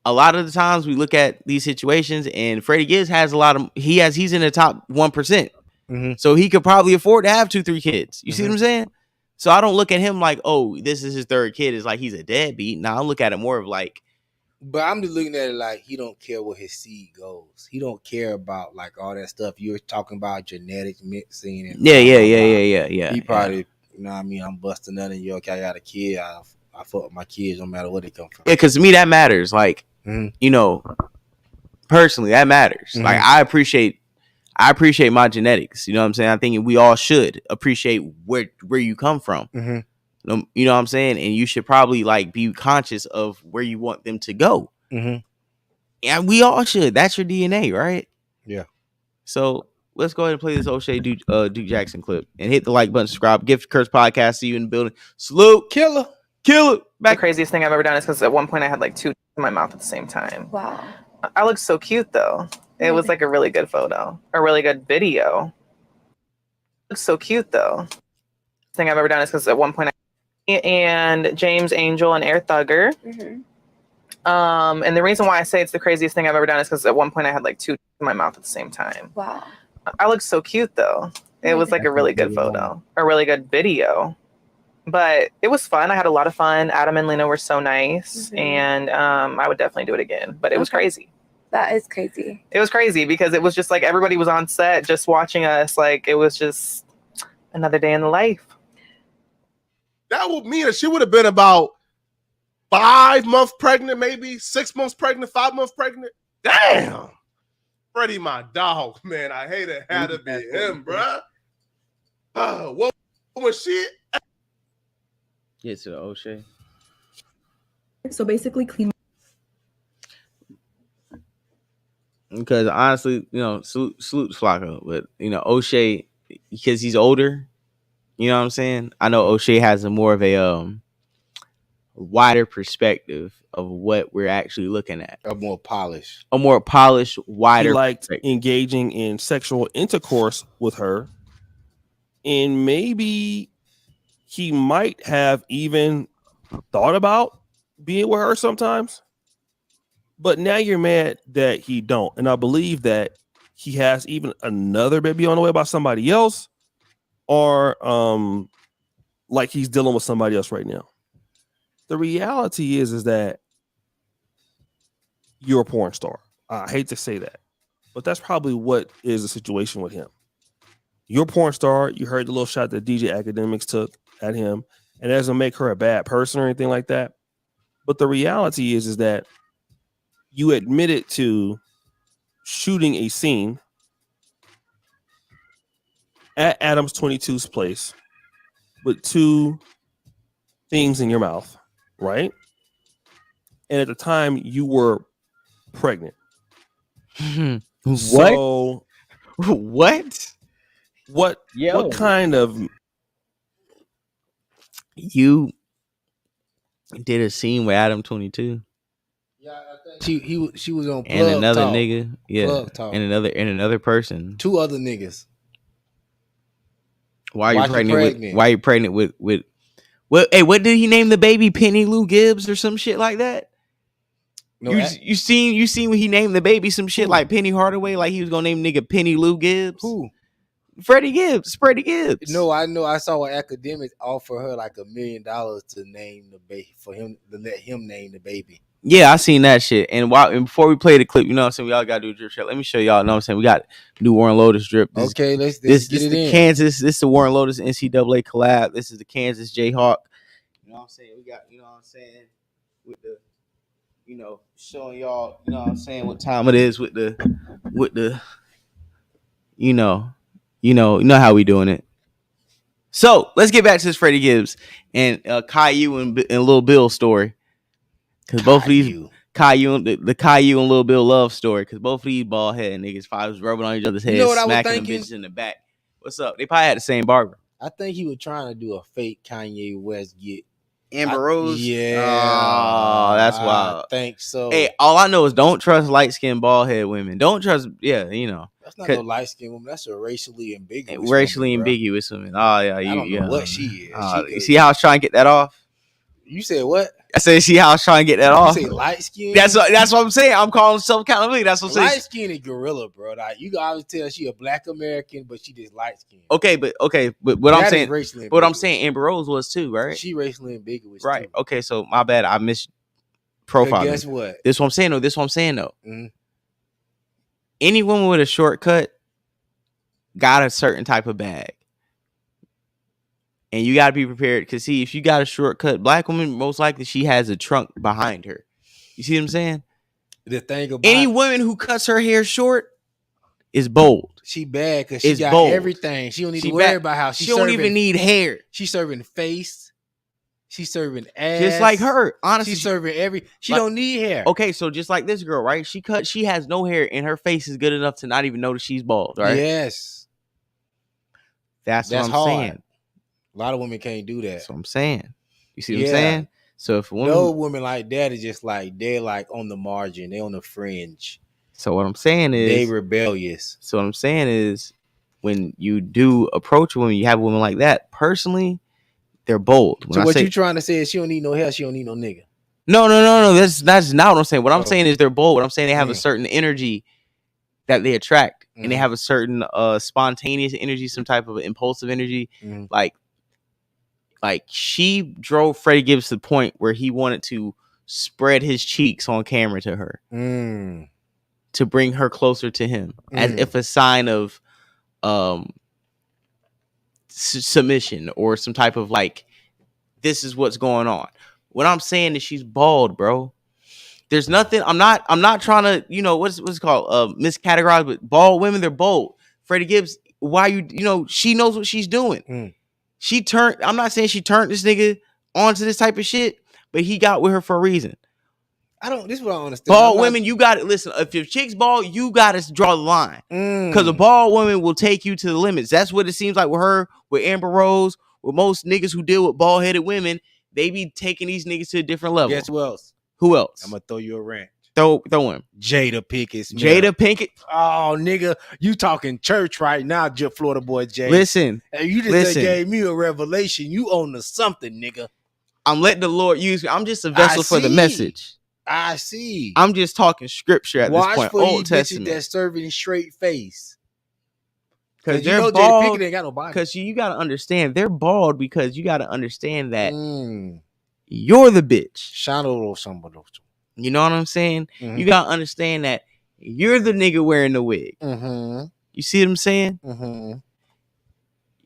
a lot of the times we look at these situations and Freddie Gibbs has he's in the top 1%. Mm-hmm. So he could probably afford to have 2-3 kids. You see what I'm saying? So I don't look at him like, oh, this is his 3rd kid. It's like he's a deadbeat. Now I look at it more of like, But I'm just looking at it like he don't care where his seed goes. He don't care about like all that stuff you're talking about, genetics mixing. And yeah. He probably, you know what I mean? I'm busting none of you. Okay, I got a kid. I fuck with my kids no matter where they come from. Yeah, because to me that matters. Like, you know, personally, that matters. Mhm. Like I appreciate my genetics. You know what I'm saying? I think we all should appreciate where you come from. Mm-hmm. You know what I'm saying? And you should probably like be conscious of where you want them to go. Mm-hmm. And we all should. That's your DNA, right? Yeah. So let's go ahead and play this O'Shea Duke Jackson clip and hit the like button, subscribe, Gift Curse Podcast. See you in the building. Salute. Killer. The The craziest thing I've ever done is because at one point I had like 2 in my mouth at the same time. Wow. I looked so cute though. It was like a really good photo, a really good video. It looks so cute though. Thing I've ever done is because at one point and James Angel and Air Thugger. Mm-hmm. And the reason why I say it's the craziest thing I've ever done is because at one point I had like 2 in my mouth at the same time. Wow. I looked so cute though. It was like a really good photo, a really good video. But it was fun. I had a lot of fun. Adam and Lena were so nice. Mm-hmm. And I would definitely do it again. But it was crazy. That is crazy. It was crazy because it was just like everybody was on set just watching us. Like it was just another day in the life. That would mean that she would have been about 5 months pregnant, maybe 6 months pregnant, 5 months pregnant. Damn. Freddie, my dog, man. I hate it. Had to be him, bruh. What was she? Get to the O'Shea. So basically, clean. Because honestly, you know, salute Flacco, but you know, O'Shea, because he's older, you know what I'm saying? I know O'Shea has a more of a wider perspective of what we're actually looking at. A more polished, He He wider liked perspective. engaging in sexual intercourse with her, and maybe he might have even thought about being with her sometimes. But now you're mad that he don't, and I believe that he has even another baby on the way by somebody else, or like he's dealing with somebody else right now. The reality is that you're a porn star. I hate to say that, but that's probably what is the situation with him. You're a porn star. You heard the little shot that DJ Akademiks took at him, and it doesn't make her a bad person or anything like that. But the reality is that you admitted to shooting a scene at Adams 22's place with 2 things in your mouth, right? And at the time you were pregnant. What? So what? what kind of You did a scene with Adam 22 yeah, I think she was on Plug and another Talk. nigga, Plug Talk. and another person. 2 other niggas. Why are you pregnant? Why are you pregnant with? What? Hey, what did he name the baby? Penny Lou Gibbs or some shit like that? No, you seen when he named the baby some shit like Penny Hardaway, like he was gonna name nigga Penny Lou Gibbs. Who? Freddie Gibbs. No, I know. I saw an Akademiks offer her like $1 million to name the baby for him to let him name the baby. Yeah, I seen that shit. And before we play the clip, you know what I'm saying, we all gotta do a drip shot. Let me show y'all. You know what I'm saying, we got new Warren Lotus drip. Let's get it in. Kansas. This is the Warren Lotus NCAA collab. This is the Kansas Jayhawk. You know what I'm saying? We got, you know what I'm saying, with the, you know, showing y'all, you know what I'm saying, what time it is with the, you know how we doing it. So let's get back to this Freddie Gibbs and Caillou and Lil Bill story. Because both of these Caillou, the Caillou and Lil Bill love story. Because both of these bald head niggas probably was rubbing on each other's heads, smacking them bitches in the back. What's up? They probably had the same barber. I think he was trying to do a fake Kanye West get Amber Rose. Yeah. Oh, that's wild. I think so. Hey, all I know is don't trust light skinned bald head women. Don't trust. Yeah, you know. That's not no light skinned woman. That's a racially ambiguous. Ambiguous woman. Oh yeah, I don't know what she is. You see how I was trying to get that off? You said what? I said, see how I was trying to get that off? You say light skin? That's what I'm saying. I'm calling self accountability. That's what I'm saying. Light skin and gorilla, bro. Like, you can always tell she a black American, but she just light skin. Okay, but what I'm saying, Amber Rose was too, right? She racially ambiguous, right? Too. Okay, so my bad. I missed profile. Guess what? This what I'm saying though. Mm-hmm. Any woman with a shortcut got a certain type of bag. And you got to be prepared because, see, if you got a shortcut black woman, most likely she has a trunk behind her. You see what I'm saying? The thing about any woman who cuts her hair short is bold. She bad because she got bold. Everything. She don't need to worry about how she don't even need hair. She's serving face. She's serving ass. Just like her. Honestly, she's serving She don't need hair. Okay, so just like this girl, right? She has no hair and her face is good enough to not even notice she's bald, right? Yes. That's what I'm hard. saying. A lot of women can't do that. That's what I'm saying. You see what I'm saying? So if a woman, no women like that is just like they're like on the margin, they on the fringe. So what I'm saying is they rebellious. So what I'm saying is when you do approach a woman, you have a woman like that. Personally, they're bold. So what you trying to say is she don't need no hair, she don't need no nigga. No. That's not what I'm saying. What I'm saying is they're bold. What I'm saying they have a certain energy that they attract, and they have a certain spontaneous energy, some type of impulsive energy, Like she drove Freddie Gibbs to the point where he wanted to spread his cheeks on camera to her to bring her closer to him as if a sign of submission or some type of like, this is what's going on. What I'm saying is she's bald, bro. There's nothing. I'm not trying to, you know, what's it called? Miscategorize, but bald women, they're bold. Freddie Gibbs, why you know, she knows what she's doing. I'm not saying she turned this nigga onto this type of shit, but he got with her for a reason. This is what I understand. Bald women, you got to listen. If your chick's bald, you got to draw the line. Because a bald woman will take you to the limits. That's what it seems like with her, with Amber Rose, with most niggas who deal with bald headed women. They be taking these niggas to a different level. Guess who else? Who else? I'm gonna throw you a rant. Throw him. Jada Pinkett Smith. Jada Pinkett. Oh, nigga, you talking church right now, Florida boy Jay. Listen. And you just gave me a revelation. You own to something, nigga. I'm letting the Lord use me. I'm just a vessel for the message. I see. I'm just talking scripture at this point. Watch for Old these Testament. bitches that serving straight face. Because you they're know bald. Jada Pinkett ain't got no body. Because you got to understand, they're bald because you got to understand that you're the bitch. You know what I'm saying? You got to understand that you're the nigga wearing the wig. You see what I'm saying?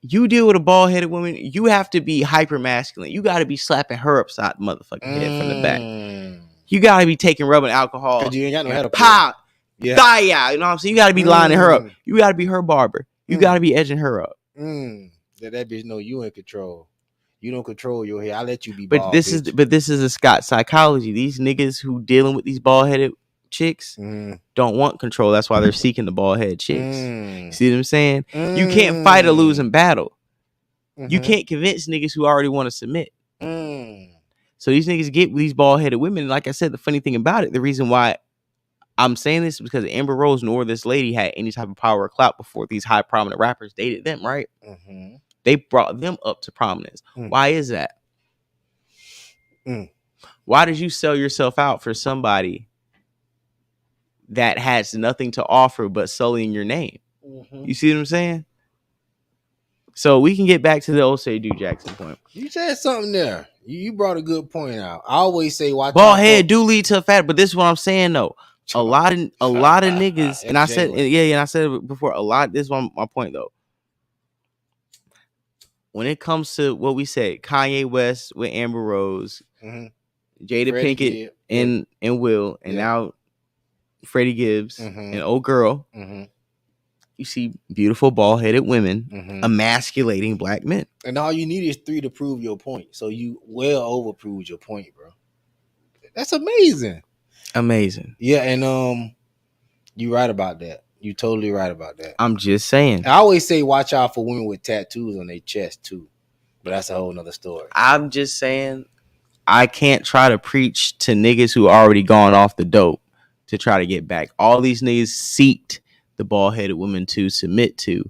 You deal with a bald-headed woman, you have to be hyper masculine. You got to be slapping her upside the motherfucking head from the back. You got to be taking rubbing alcohol. Because you ain't got no head of pop. Yeah. Die out. You know what I'm saying? You got to be lining her up. You got to be her barber. You got to be edging her up. That bitch know you in control. You don't control your hair. I let you be but bald, this bitch. is this is a Scott psychology. These niggas who dealing with these bald-headed chicks don't want control. That's why they're seeking the bald-headed chicks. See what I'm saying? You can't fight a losing battle. You can't convince niggas who already want to submit. So these niggas get with these bald-headed women. Like I said, the funny thing about it, the reason why I'm saying this is because Amber Rose nor this lady had any type of power or clout before these high prominent rappers dated them, right? They brought them up to prominence. Why is that? Why did you sell yourself out for somebody that has nothing to offer but sullying your name? You see what I'm saying? So we can get back to the old Say Do Jackson point. You said something there. You brought a good point out. I always say, watch bald head do lead to a fat, but this is what I'm saying though. A lot of niggas, and I said, and I said it before. This is my point though. When it comes to what we said, Kanye West with Amber Rose, Jada Pinkett and Will, and now Freddie Gibbs and old girl. You see beautiful bald-headed women emasculating black men. And all you need is 3 to prove your point. So you well overproved your point, bro. That's amazing. Amazing. Yeah, and you right about that. You totally right about that. I'm just saying. I always say watch out for women with tattoos on their chest too. But that's a whole nother story. I'm just saying I can't try to preach to niggas who already gone off the dope to try to get back. All these niggas seeked the bald-headed women to submit to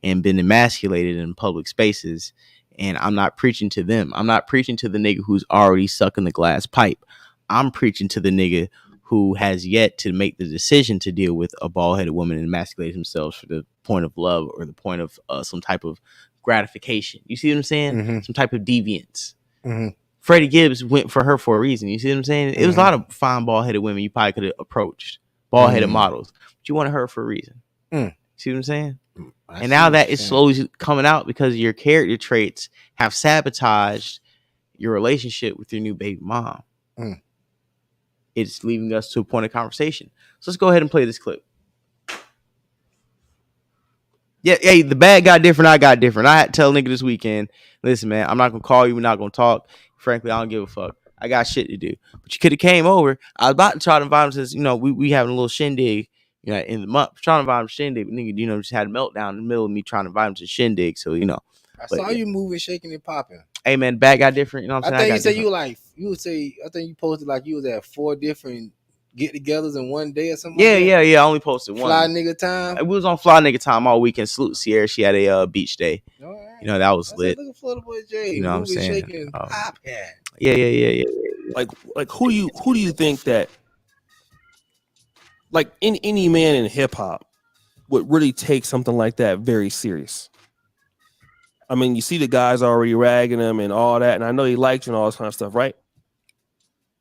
and been emasculated in public spaces. And I'm not preaching to them. I'm not preaching to the nigga who's already sucking the glass pipe. I'm preaching to the nigga who has yet to make the decision to deal with a bald-headed woman and emasculate themselves for the point of love or the point of some type of gratification. You see what I'm saying? Some type of deviance. Freddie Gibbs went for her for a reason. You see what I'm saying? It was a lot of fine bald-headed women you probably could have approached. Bald-headed models. But you wanted her for a reason. See what I'm saying? And now that is slowly coming out because your character traits have sabotaged your relationship with your new baby mom. It's leaving us to a point of conversation. So let's go ahead and play this clip. Yeah, hey, the bag got different. I got different. I had to tell a nigga this weekend, listen, man, I'm not going to call you. We're not going to talk. Frankly, I don't give a fuck. I got shit to do. But you could have came over. I was about to try to invite him since, we having a little shindig, in the month. Trying to invite him to shindig. But nigga, just had a meltdown in the middle of me trying to invite him to shindig. So, I saw you moving, shaking, and popping. Hey, man, the bag got different. You know what I'm saying? I think I think you posted like you was at 4 different get-togethers in one day or something. Yeah. I only posted one. Fly nigga time. It was on fly nigga time all weekend. Salute Sierra. She had a beach day. All right. That was lit. Look at Florida boy Jay. You know what I'm saying? Shaking and popping. Yeah. Like who do you think that like any man in hip hop would really take something like that very serious? I mean, you see the guys already ragging him and all that, and I know he liked you and all this kind of stuff, right?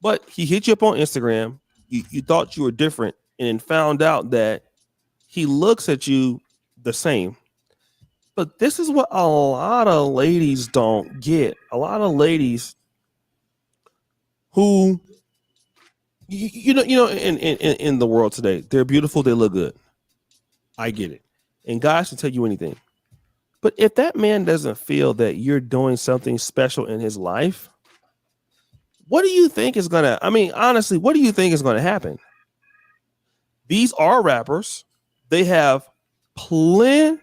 But he hit you up on Instagram. You thought you were different, and then found out that he looks at you the same. But this is what a lot of ladies don't get. A lot of ladies who, in the world today, they're beautiful, they look good. I get it. And guys can tell you anything. But if that man doesn't feel that you're doing something special in his life, what do you think is honestly, what do you think is going to happen? These are rappers. They have plenty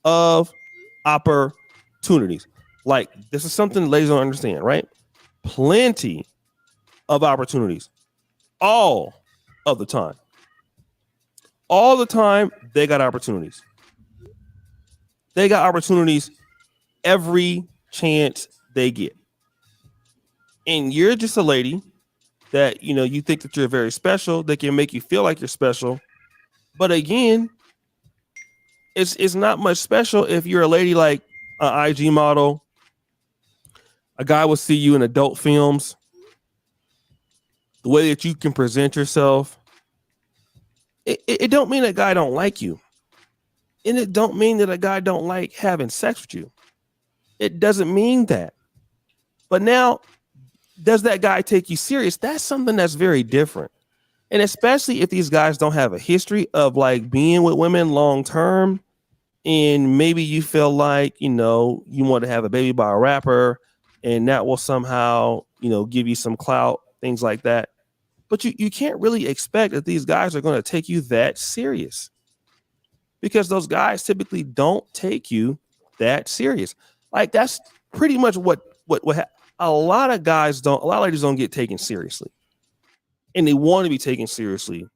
of opportunities. Like, this is something ladies don't understand, right? Plenty of opportunities all of the time. All the time, they got opportunities. They got opportunities every chance they get. And you're just a lady that, you think that you're very special. They can make you feel like you're special. But again, it's not much special if you're a lady like an IG model. A guy will see you in adult films. The way that you can present yourself. It don't mean a guy don't like you. And it don't mean that a guy don't like having sex with you. It doesn't mean that. But now, does that guy take you serious? That's something that's very different. And especially if these guys don't have a history of like being with women long term, and maybe you feel like, you want to have a baby by a rapper, and that will somehow, give you some clout, things like that. But you can't really expect that these guys are going to take you that serious, because those guys typically don't take you that serious. Like, that's pretty much what a lot of ladies don't get taken seriously. And they want to be taken seriously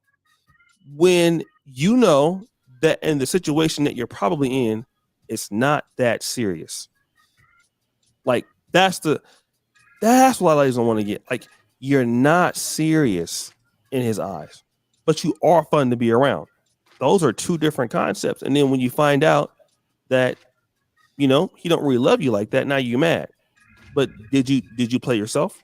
when you know that in the situation that you're probably in, it's not that serious. Like, that's what a lot of ladies don't want to get. Like, you're not serious in his eyes, but you are fun to be around. Those are two different concepts. And then when you find out that, he don't really love you like that, now you're mad. But did you play yourself?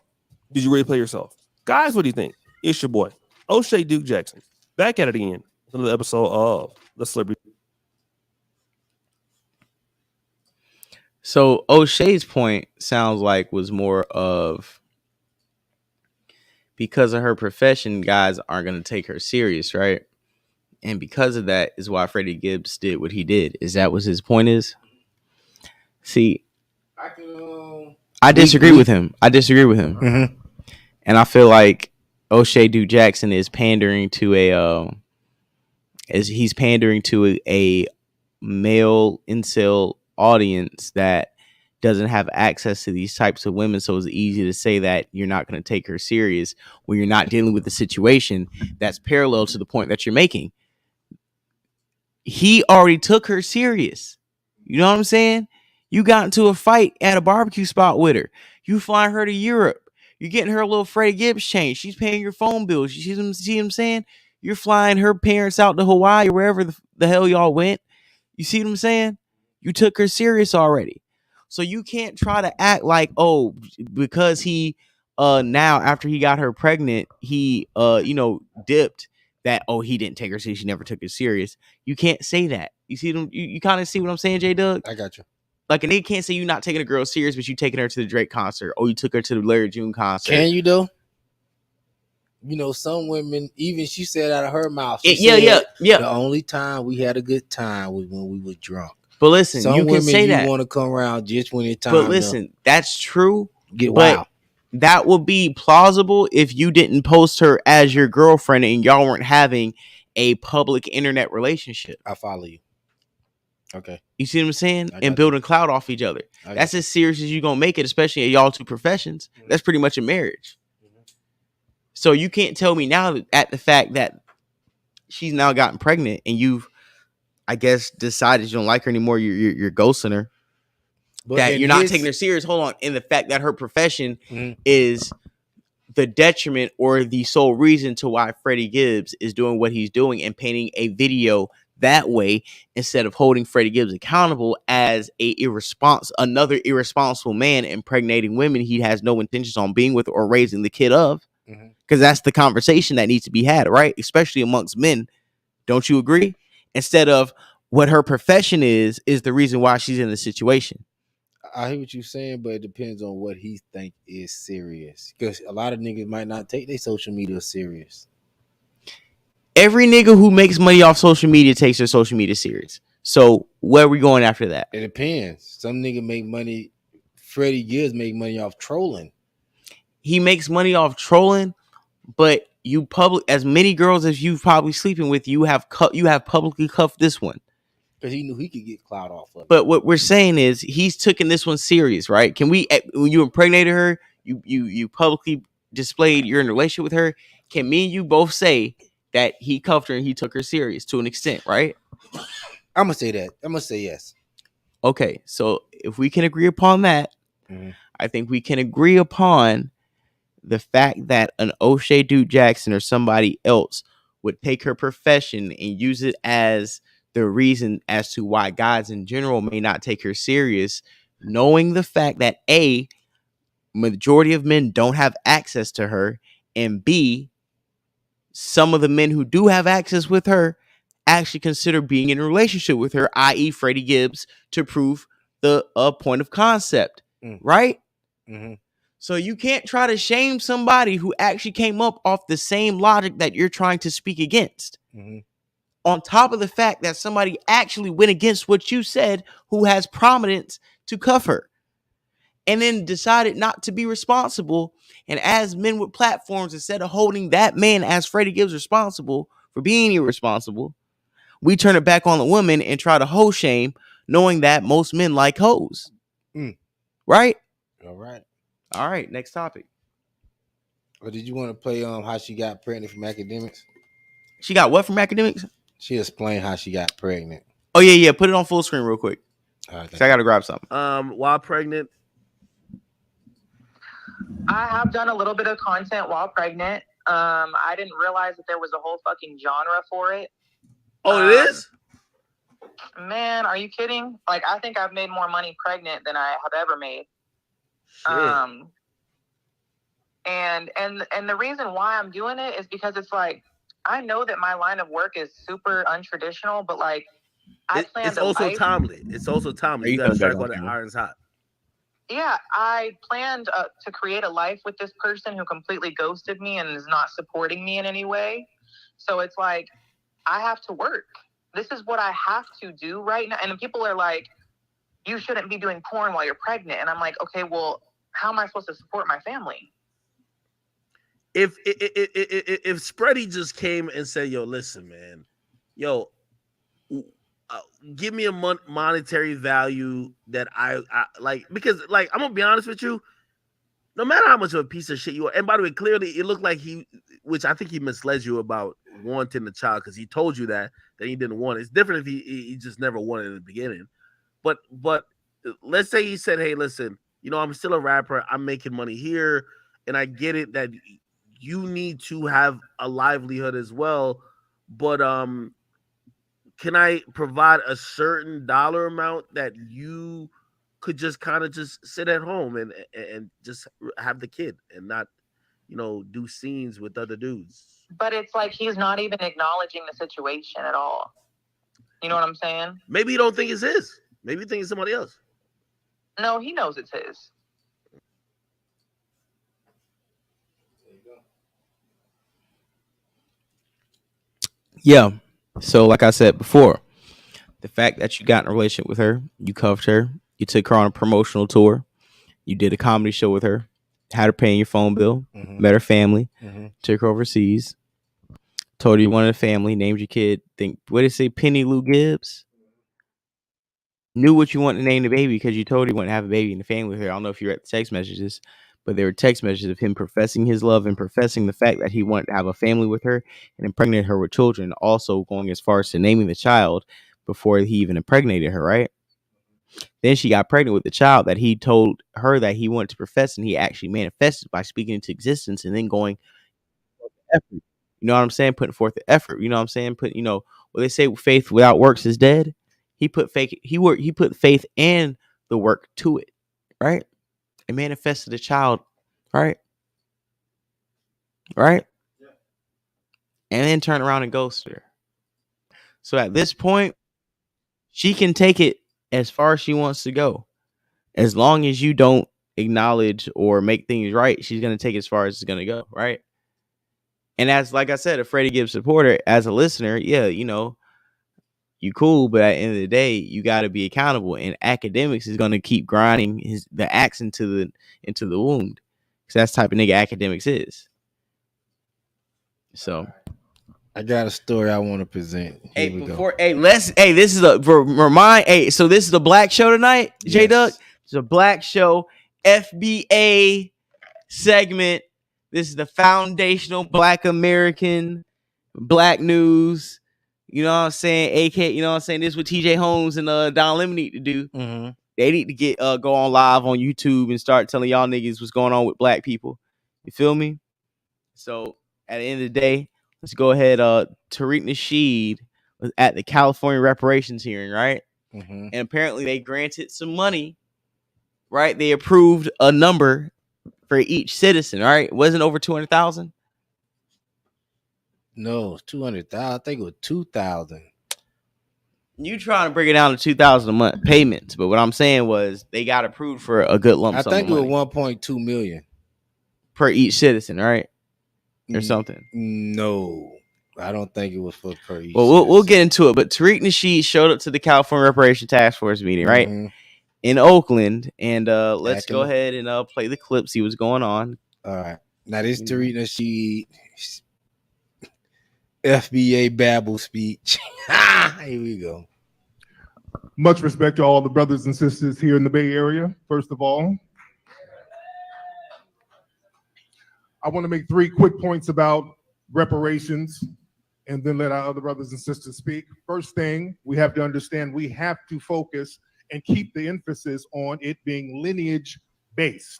Did you really play yourself? Guys, what do you think? It's your boy, O'Shea Duke Jackson. Back at it again. Another episode of The Celebrity. So O'Shea's point sounds like was more of, because of her profession, guys aren't going to take her serious, right? And because of that is why Freddie Gibbs did what he did. Is that what his point is? See, I disagree with him. Mm-hmm. And I feel like O'Shea Duke Jackson is pandering to a male incel audience that doesn't have access to these types of women. So it's easy to say that you're not going to take her serious when you're not dealing with the situation that's parallel to the point that you're making. He already took her serious. You know what I'm saying? You got into a fight at a barbecue spot with her. You flying her to Europe. You're getting her a little Freddie Gibbs chain. She's paying your phone bills. You see what I'm saying? You're flying her parents out to Hawaii or wherever the hell y'all went. You see what I'm saying? You took her serious already. So you can't try to act like, oh, because he now after he got her pregnant, he dipped, that, oh, he didn't take her serious, she never took her serious. You can't say that. You see them, you kind of see what I'm saying, J Doug? I got you. Like, and they can't say you're not taking a girl serious, but you taking her to the Drake concert, or you took her to the Larry June concert. Can you though? Some women, even she said out of her mouth, yeah. The only time we had a good time was when we were drunk. But listen, some you can say that. Want to come around just when it's time. But listen, that's true. Get wild. That would be plausible if you didn't post her as your girlfriend and y'all weren't having a public internet relationship. I follow you. Okay. You see what I'm saying? And building clout off each other. That's as serious as you're going to make it, especially at y'all two professions. Mm-hmm. That's pretty much a marriage. Mm-hmm. So you can't tell me now that at the fact that she's now gotten pregnant and you've, I guess, decided you don't like her anymore, you're ghosting her, but that you're not taking her serious. Hold on. And the fact that her profession is the detriment or the sole reason to why Freddie Gibbs is doing what he's doing and painting a video that way, instead of holding Freddie Gibbs accountable as another irresponsible man impregnating women he has no intentions on being with or raising the kid of. Because that's the conversation that needs to be had, right? Especially amongst men. Don't you agree? Instead of what her profession is the reason why she's in the situation. I hear what you're saying, but it depends on what he think is serious. Because a lot of niggas might not take their social media serious. Every nigga who makes money off social media takes their social media serious. So where are we going after that? It depends. Some nigga make money. Freddie Gibbs make money off trolling. He makes money off trolling, but as many girls as you've probably sleeping with, you have publicly cuffed this one. because he knew he could get clout off of it. But what we're saying is he's taking this one serious, right? Can we, when you impregnated her, you publicly displayed you're in a relationship with her. Can me and you both say that he cuffed her and he took her serious to an extent, right? I'm gonna say that. I'm gonna say yes. Okay, so if we can agree upon that, Mhm. I think we can agree upon the fact that an O'Shea Duke Jackson or somebody else would take her profession and use it as the reason as to why guys in general may not take her serious, knowing the fact that A, majority of men don't have access to her, and B, some of the men who do have access with her actually consider being in a relationship with her, i.e. Freddie Gibbs, to prove the point of concept, right? Mm-hmm. So you can't try to shame somebody who actually came up off the same logic that you're trying to speak against. Mm-hmm. On top of the fact that somebody actually went against what you said, who has prominence to cuff her, and then decided not to be responsible. And as men with platforms, instead of holding that man as Freddie Gibbs responsible for being irresponsible, we turn it back on the woman and try to hoe shame, knowing that most men like hoes. Right? All right. All right, next topic. Or did you want to play how she got pregnant from Akademiks? She got what from Akademiks? She explained how she got pregnant. Oh yeah, put it on full screen real quick. All right, I gotta grab something. While pregnant, I have done a little bit of content while pregnant. I didn't realize that there was a whole fucking genre for it. Oh, it is? Man, are you kidding? Like, I think I've made more money pregnant than I have ever made. Shit. And the reason why I'm doing it is because it's like, I know that my line of work is super untraditional, but like, It's also timely. It's also timely. You gotta strike while the iron's hot. Yeah, I planned to create a life with this person who completely ghosted me and is not supporting me in any way. So it's like, I have to work. This is what I have to do right now. And people are like, you shouldn't be doing porn while you're pregnant. And I'm like, okay, well, how am I supposed to support my family? If Freddie just came and said, yo, listen, man, yo, give me a monetary value that I like, because like, I'm gonna be honest with you, no matter how much of a piece of shit you are, and by the way, clearly it looked like which I think he misled you about wanting the child, because he told you that he didn't want it. It's different if he just never wanted it in the beginning. But let's say he said, hey, listen, you know, I'm still a rapper, I'm making money here, and I get it that you need to have a livelihood as well, but can I provide a certain dollar amount that you could just kind of just sit at home and just have the kid and not, you know, do scenes with other dudes? But it's like, he's not even acknowledging the situation at all. You know what I'm saying? Maybe you don't think it's his. Maybe you think it's somebody else. No, he knows it's his. Yeah. So like I said before, the fact that you got in a relationship with her, you cuffed her, you took her on a promotional tour, you did a comedy show with her, had her paying your phone bill, met her family, took her overseas, told her you wanted a family, named your kid, what did it say, Penny Lou Gibbs? Knew what you wanted to name the baby because you told her you wanted to have a baby in the family with her. I don't know if you read the text messages, but there were text messages of him professing his love and professing the fact that he wanted to have a family with her and impregnate her with children, also going as far as to naming the child before he even impregnated her, right? Then she got pregnant with the child that he told her that he wanted to profess, and he actually manifested by speaking into existence and then going effort. You know what I'm saying? Putting forth the effort. You know what I'm saying? Well, they say faith without works is dead. He put faith and the work to it, right? And manifested a child, right? Right? Yeah. And then turn around and ghost her. So at this point, she can take it as far as she wants to go. As long as you don't acknowledge or make things right, she's going to take it as far as it's going to go, right? And as, like I said, a Freddie Gibbs supporter, as a listener, yeah, you know, you cool, but at the end of the day, you got to be accountable. And Akademiks is going to keep grinding the axe into the wound, because that's the type of nigga Akademiks is. So, I got a story I want to present. Here we go. This is a remind. So this is the black show tonight, J Duck. It's a black show, FBA segment. This is the foundational Black American Black News. You know what I'm saying? AK, you know what I'm saying? This is what TJ Holmes and Don Lemon need to do. Mm-hmm. They need to get go on live on YouTube and start telling y'all niggas what's going on with black people. You feel me? So at the end of the day, let's go ahead. Tariq Nasheed was at the California reparations hearing, right? Mm-hmm. And apparently they granted some money, right? They approved a number for each citizen, right? It wasn't over 200,000. No, 200,000. I think it was 2,000. You trying to bring it down to 2,000 a month payments, but what I'm saying was they got approved for a good lump sum. I think of it money was 1.2 million per each citizen, right? Or something. No, I don't think it was for per each. Well, we'll get into it. But Tariq Nasheed showed up to the California Reparation Task Force meeting, right, in Oakland, and let's go ahead and play the clip, see what's going on. All right, now this Tariq Nasheed FBA Babble speech. Here we go. Much respect to all the brothers and sisters here in the Bay Area. First of all, I want to make 3 quick points about reparations and then let our other brothers and sisters speak. First thing, we have to understand we have to focus and keep the emphasis on it being lineage based.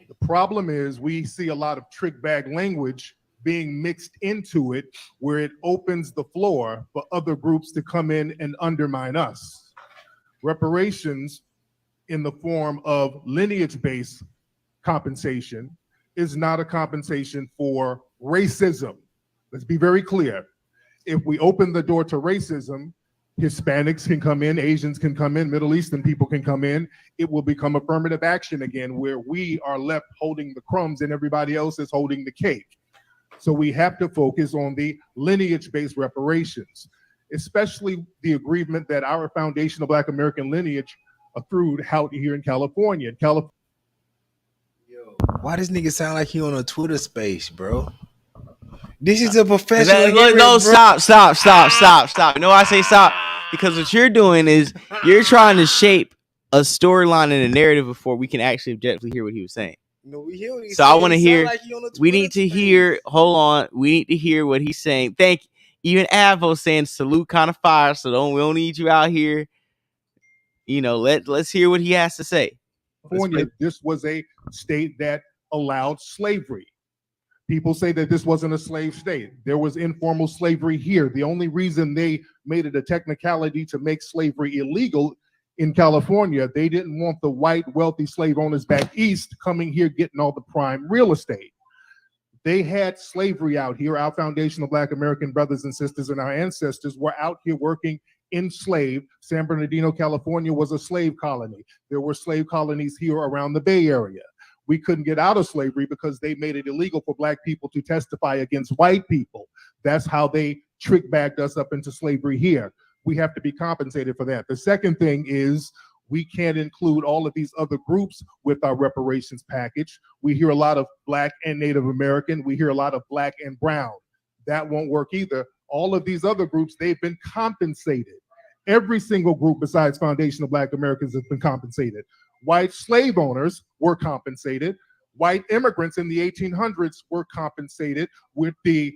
The problem is we see a lot of trick bag language being mixed into it where it opens the floor for other groups to come in and undermine us. Reparations in the form of lineage-based compensation is not a compensation for racism. Let's be very clear. If we open the door to racism, Hispanics can come in, Asians can come in, Middle Eastern people can come in. It will become affirmative action again where we are left holding the crumbs and everybody else is holding the cake. So we have to focus on the lineage-based reparations, especially the agreement that our foundational Black American lineage accrued out here in California. Why does nigga sound like he on a Twitter space, bro? This is a professional. No, stop. You know why I say stop? Because what you're doing is you're trying to shape a storyline and a narrative before we can actually objectively hear what he was saying. No, we hear what he's so saying. I want to hear. Like we need to hear. Hold on. We need to hear what he's saying. Thank you. Even Avo saying salute kind of fire. So we don't need you out here. You know, let's hear what he has to say. California, this was a state that allowed slavery. People say that this wasn't a slave state. There was informal slavery here. The only reason they made it a technicality to make slavery illegal in California, they didn't want the white wealthy slave owners back east coming here getting all the prime real estate. They had slavery out here. Our foundational Black American brothers and sisters and our ancestors were out here working enslaved. San Bernardino, California was a slave colony. There were slave colonies here around the Bay Area. We couldn't get out of slavery because they made it illegal for Black people to testify against white people. That's how they trick-bagged us up into slavery here. We have to be compensated for that. The second thing is we can't include all of these other groups with our reparations package. We hear a lot of Black and Native American. We hear a lot of Black and brown. That won't work either. All of these other groups, they've been compensated. Every single group besides foundational Black Americans has been compensated. White slave owners were compensated. White immigrants in the 1800s were compensated with the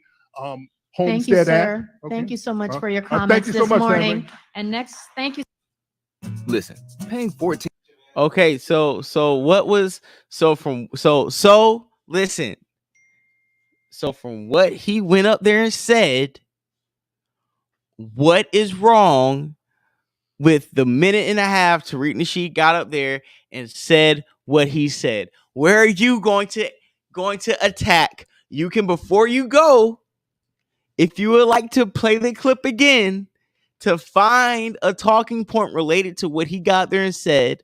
Homestead Act. Okay. Thank you so much for your comments this morning. And next, thank you. Listen, paying 14. Okay, so from what he went up there and said, what is wrong with the minute and a half Tariq Nasheed got up there and said what he said? Where are you going to attack? You can, before you go, if you would like to play the clip again to find a talking point related to what he got there and said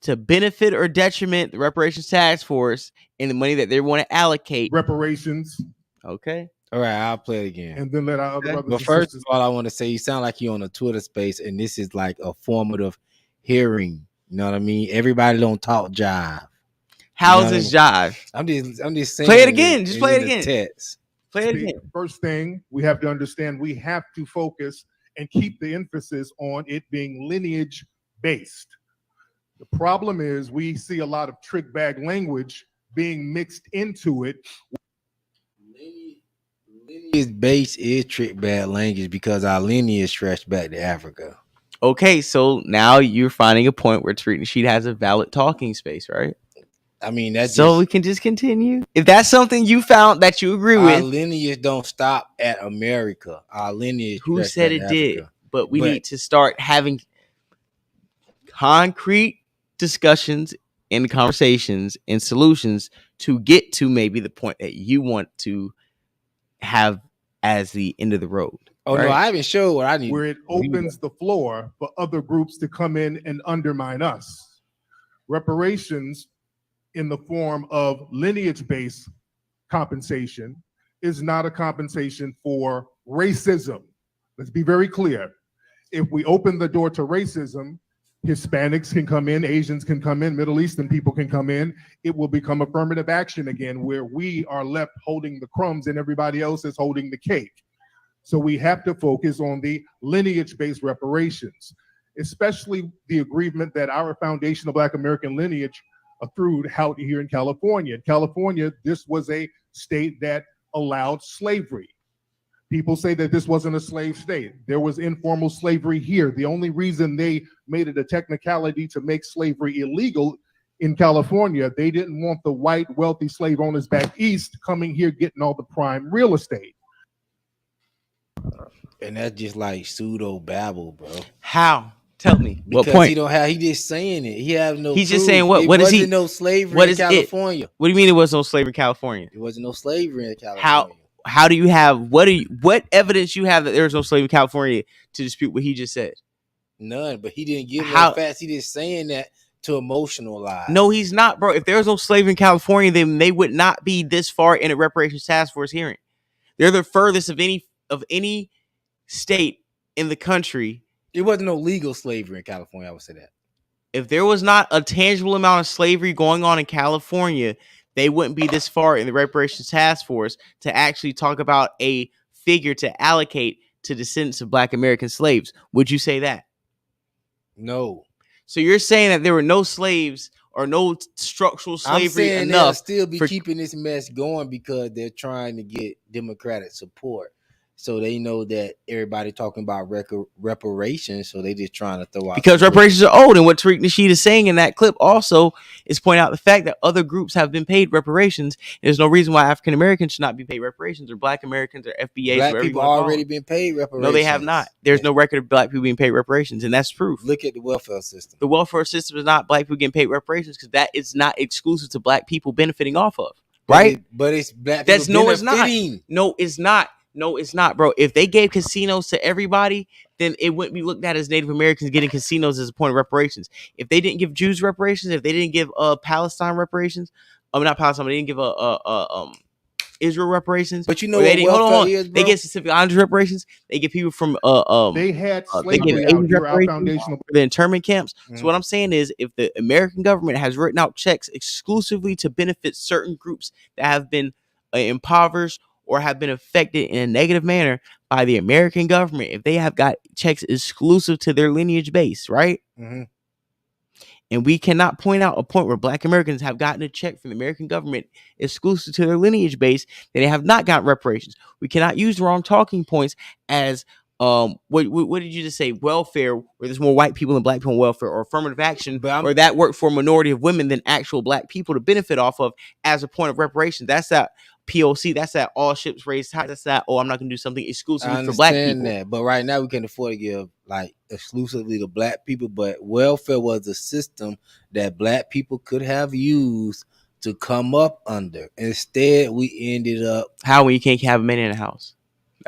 to benefit or detriment the reparations task force and the money that they want to allocate. Reparations. Okay. All right, I'll play it again. And then let our other brothers. But first of all, I want to say you sound like you're on a Twitter space, and this is like a formative hearing. You know what I mean? Everybody don't talk jive. How's this jive? I'm just saying. Play it again. Just play it again. Text. Play it again. First thing we have to understand, we have to focus and keep the emphasis on it being lineage based. The problem is we see a lot of trick bag language being mixed into it. Lineage base is trick bag language because our lineage stretched back to Africa. Okay, so now you're finding a point where Tariq Nasheed has a valid talking space, right? I mean, that's so we can just continue. If that's something you found that you agree our with, lineage don't stop at America. Our lineage. Who said it did? Africa. But we need to start having concrete discussions and conversations and solutions to get to maybe the point that you want to have as the end of the road. Oh, right? no, I haven't showed what I need. Where it opens the floor for other groups to come in and undermine us. Reparations in the form of lineage-based compensation is not a compensation for racism. Let's be very clear. If we open the door to racism, Hispanics can come in, Asians can come in, Middle Eastern people can come in. It will become affirmative action again, where we are left holding the crumbs and everybody else is holding the cake. So we have to focus on the lineage-based reparations, especially the agreement that our foundational Black American lineage accrued out here in California. In California, this was a state that allowed slavery. People say that this wasn't a slave state. There was informal slavery here. The only reason they made it a technicality to make slavery illegal in California, they didn't want the white wealthy slave owners back east coming here getting all the prime real estate. And that's just like pseudo babble, bro. How? Tell me. Because what point? He don't have. He just saying it. He have no. He's proof. just saying what? It What is he? Wasn't no slavery what in is California. It? What do you mean it was no slavery in California? It wasn't no slavery in California. How do you have what evidence you have that there was no slavery in California to dispute what he just said? None, but he didn't give no facts. He just saying that to emotionalize. No, he's not, bro. If there was no slavery in California, then they would not be this far in a reparations task force hearing. They're the furthest of any state in the country. It wasn't no legal slavery in California. I would say that. If there was not a tangible amount of slavery going on in California, they wouldn't be this far in the reparations task force to actually talk about a figure to allocate to descendants of Black American slaves. Would you say that? No. So you're saying that there were no slaves or no structural slavery enough. They'll still be keeping this mess going because they're trying to get Democratic support. So they know that everybody talking about reparations, so they just trying to throw out. Because reparations are old, and what Tariq Nasheed is saying in that clip also is pointing out the fact that other groups have been paid reparations. There's no reason why African Americans should not be paid reparations, or Black Americans, or FBAs. Black people already been paid reparations. No, they have not. There's no record of Black people being paid reparations, and that's proof. Look at the welfare system. The welfare system is not Black people getting paid reparations because that is not exclusive to Black people benefiting off of, right? But it's Black people. No, it's not. No, it's not. No, it's not, bro. If they gave casinos to everybody, then it wouldn't be looked at as Native Americans getting casinos as a point of reparations. If they didn't give Jews reparations, if they didn't give Palestine reparations, not Palestine, but they didn't give Israel reparations. But you know what welfare is, bro? They get specific Andre reparations. They get people from they had they get slavery out here, foundational the internment camps. So what I'm saying is, if the American government has written out checks exclusively to benefit certain groups that have been impoverished or have been affected in a negative manner by the American government, if they have got checks exclusive to their lineage base, right? Mm-hmm. And we cannot point out a point where Black Americans have gotten a check from the American government exclusive to their lineage base that they have not gotten reparations. We cannot use the wrong talking points as what did you just say? Welfare, where there's more white people than Black people in welfare, or affirmative action, or that work for a minority of women than actual Black people to benefit off of as a point of reparation. That's that POC. That's that all ships raised high. That's that. Oh, I'm not gonna do something exclusively for Black people. That, but right now we can afford to give like exclusively to Black people. But welfare was a system that Black people could have used to come up under. Instead, we ended up when you can't have men in the house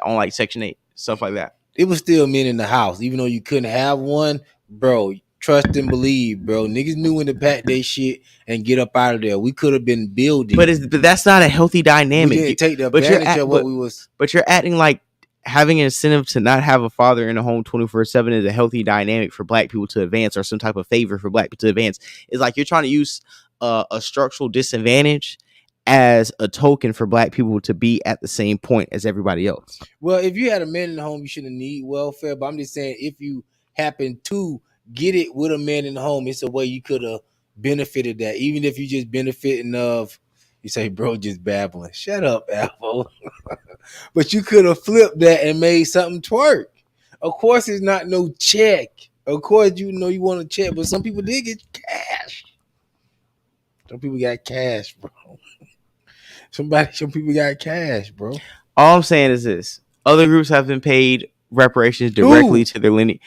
on like Section 8, stuff like that. It was still men in the house, even though you couldn't have one, bro. Trust and believe, bro. Niggas knew when to pack their shit and get up out of there. We could have been building, but that's not a healthy dynamic. We didn't take the advantage of what we was. But you're acting like having an incentive to not have a father in the home 24/7 is a healthy dynamic for Black people to advance, or some type of favor for Black people to advance. It's like you're trying to use a structural disadvantage as a token for black people to be at the same point as everybody else. Well, if you had a man in the home, you shouldn't need welfare. But I'm just saying, if you happen to get it with a man in the home, it's a way you could have benefited that. Even if you just benefiting of, you say, bro, just babbling. Shut up, Apple. But you could have flipped that and made something twerk. Of course, it's not no check. Of course, you know you want to check, but some people did get cash. Some people got cash, bro. Some people got cash, bro. All I'm saying is this: other groups have been paid reparations directly to their lineage.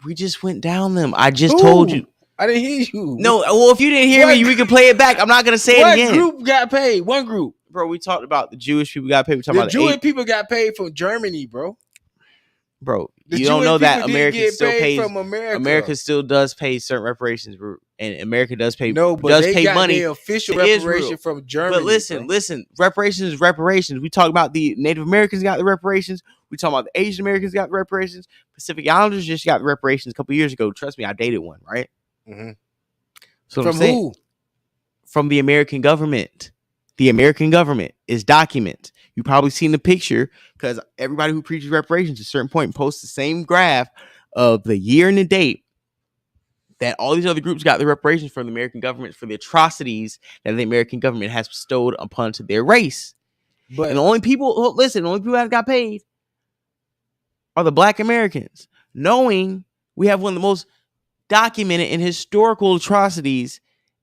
We just went down them. I just told you. I didn't hear you. No, well, if you didn't hear me, we can play it back. I'm not gonna say it again. What group got paid? One group, bro. We talked about the Jewish people got paid. We talked the about Jewish people got paid from Germany, bro. Bro, the you don't know that America still pays from America. America still does pay certain reparations, and America does pay they pay got money. Their official reparation from Germany. But listen, reparations is reparations. We talk about the Native Americans got the reparations. We talk about the Asian Americans got the reparations. Pacific Islanders just got the reparations a couple years ago. Trust me, I dated one, right? Mm-hmm. So from who? From the American government. The American government is document. You probably seen the picture because everybody who preaches reparations at a certain point posts the same graph of the year and the date that all these other groups got the reparations from the American government for the atrocities that the American government has bestowed upon to their race. But and the only people that got paid are the Black Americans, knowing we have one of the most documented and historical atrocities